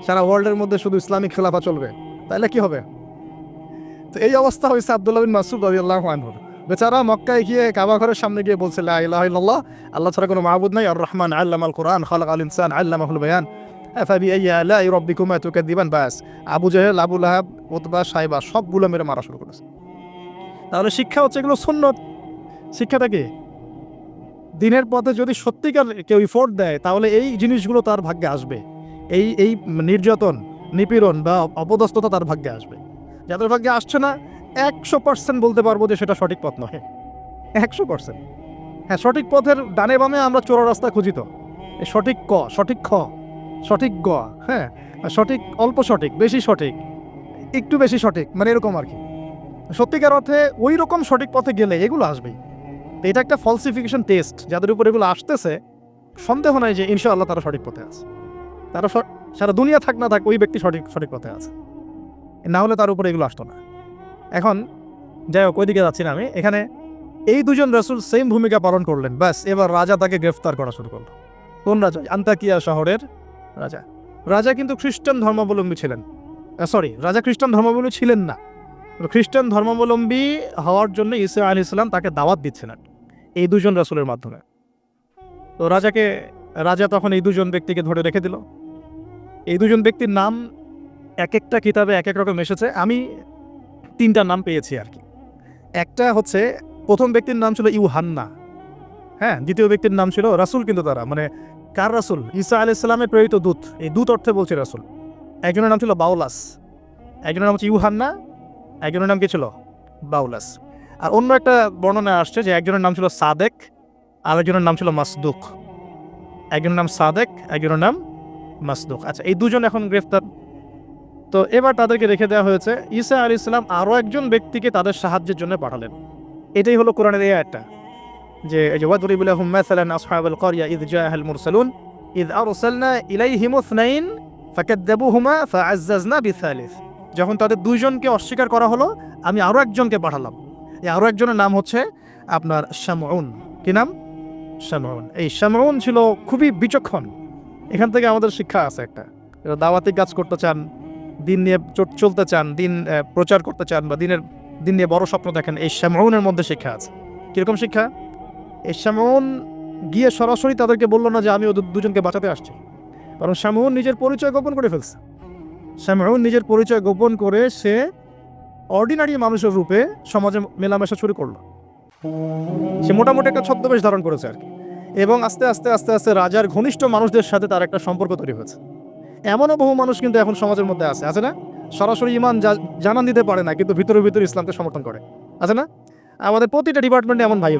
সারা ওয়ার্ল্ডের মধ্যে শুধু ইসলামিক খেলাফা চলবে, তাহলে কি হবে? তো এই অবস্থা হয়েছে আব্দুল্লাহ বিন মাসউদ রাদিয়াল্লাহু আনহুর। বেচারা মক্কায় গিয়ে কাবা ঘরের সামনে গিয়ে বলছে লা ইলাহা ইল্লাল্লাহ, আল্লাহ ছাড়া কোনো মাবুদ নাই, আর রহমান আল্লামাল কুরআন খালাকাল ইনসান আল্লামাহুল বায়ান ফাবিআইয়ি আলাই রাব্বিকুমা তুকাযযিবান। বাস, আবু জেহেল, আবু লাহাব, উতবা, সাইবা সবগুলো মেরে মারা শুরু করেছে। তাহলে শিক্ষা হচ্ছে এগুলো সুন্নত। শিক্ষাটা কি? দিনের পথে যদি সত্যিকার কেউ ইফোর্ট দেয় তাহলে এই জিনিসগুলো তার ভাগ্যে আসবে। এই নির্যাতন, নিপীড়ন বা অপদস্থতা তার ভাগ্যে আসবে। যাদের ভাগ্যে আসছে না 100% বলতে পারবো যে সেটা সঠিক পথ নয়। 100%। হ্যাঁ, সঠিক পথের ডানে বামে আমরা চোরা রাস্তা খুঁজি, তো এই সঠিক ক, সঠিক খ, সঠিক গ, হ্যাঁ, সঠিক অল্প সঠিক, বেশি সঠিক, একটু বেশি সঠিক, মানে এরকম আর কি। সত্যিকার অর্থে ওই রকম সঠিক পথে গেলে এগুলো আসবেই। তো এটা একটা ফলসিফিকেশন টেস্ট, যাদের উপর এগুলো আসতেছে সন্দেহ নাই যে ইনশাআল্লাহ তারা সঠিক পথে আছে। তারা সারা দুনিয়া থাক না থাক ওই ব্যক্তি সঠিক পথে আছে, না হলে তার উপরে এগুলো আসতো না। এখন যাই হোক, ওইদিকে যাচ্ছি না আমি। এখানে এই দুজন রাসূল সেম ভূমিকা পালন করলেন। ব্যাস, এবার রাজা তাকে গ্রেফতার করা শুরু করলো। কোন রাজা? আন্তাকিয়া শহরের রাজা। রাজা কিন্তু খ্রিস্টান ধর্মাবলম্বী ছিলেন। রাজা খ্রিস্টান ধর্মাবলম্বী ছিলেন না। খ্রিস্টান ধর্মাবলম্বী হওয়ার জন্য ঈসা আলাইহিস সালাম তাকে দাওয়াত দিচ্ছিলেন এই দুজন রাসূলের মাধ্যমে। তো রাজা তখন এই দুজন ব্যক্তিকে ধরে রেখে দিল। এই দুজন ব্যক্তির নাম এক একটা কিতাবে এক এক রকম এসেছে। আমি 3টা নাম পেয়েছি আর কি। একটা হচ্ছে, প্রথম ব্যক্তির নাম ছিল ইউহান্না, হ্যাঁ। দ্বিতীয় ব্যক্তির নাম ছিল রাসূল, কিন্তু তারা মানে কার রাসূল? ঈসা আলাইহিস সালামের প্রেরিত দূত। এই দূত অর্থে বলছে রাসূল। একজনের নাম ছিল বাউলাস, একজনের নাম হচ্ছে ইউহান্না, একজনের নাম কি ছিল? বাউলাস। আর অন্য একটা বর্ণনা আসছে যে একজনের নাম ছিল সাদেক, আর একজনের নাম ছিল মাসদুক। একজনের নাম সাদেক, একজনের নাম মাসদুক। আচ্ছা, এই দুজন এখন গ্রেফতার। তো এবার তাদেরকে রেখে দেওয়া হয়েছে। ঈসা আলাইহিস সালাম আরও একজন ব্যক্তিকে তাদের সাহায্যের জন্য পাঠালেন। এটাই হলো কোরআনের এই আয়াতটা, যে ওয়াদরিব লাহুম মাসালান আসহাবাল ক্বরিয়া ইয জাআহাল মুরসালুন ইয আরসালনা ইলাইহিম ইসনাইন ফাকাযযাবুহুমা ফাআজ্জাজনা বিসালিস। যখন তাদের দুইজনকে অস্বীকার করা হলো, আমি আরও একজনকে পাঠালাম। এই আরও একজনের নাম হচ্ছে আপনার শামউন। কি নাম? শামউন। এই শামউন ছিল খুবই বিচক্ষণ। এখান থেকে আমাদের শিক্ষা আছে একটা। দাওয়াতি কাজ করতে চান, দিন নিয়ে চলতে চান, দিন প্রচার করতে চান, বা দিন নিয়ে বড় স্বপ্ন দেখেন, এই শামউনের মধ্যে শিক্ষা আছে। কীরকম শিক্ষা? এই শামউন গিয়ে সরাসরি তাদেরকে বললো না যে আমি ওদের দুজনকে বাঁচাতে আসছি, কারণ শামউন নিজের পরিচয় গোপন করে ফেলছে। শামউন নিজের পরিচয় গোপন করে সে অর্ডিনারি মানুষের রূপে সমাজে মেলামেশা শুরু করলো। সে মোটামুটি একটা ছদ্মবেশ ধারণ করেছে আর কি, এবং আস্তে আস্তে আস্তে আস্তে রাজার ঘনিষ্ঠ মানুষদের সাথে তার একটা সম্পর্ক তৈরি হয়েছে। এমনও বহু মানুষ কিন্তু এখন সমাজের মধ্যে আছে না? সরাসরি ইমান জানান দিতে পারে না, কিন্তু ভিতরে ভিতরে ইসলামকে সমর্থন করে, আছে না? আমাদের প্রতিটা ডিপার্টমেন্টে এমন ভাই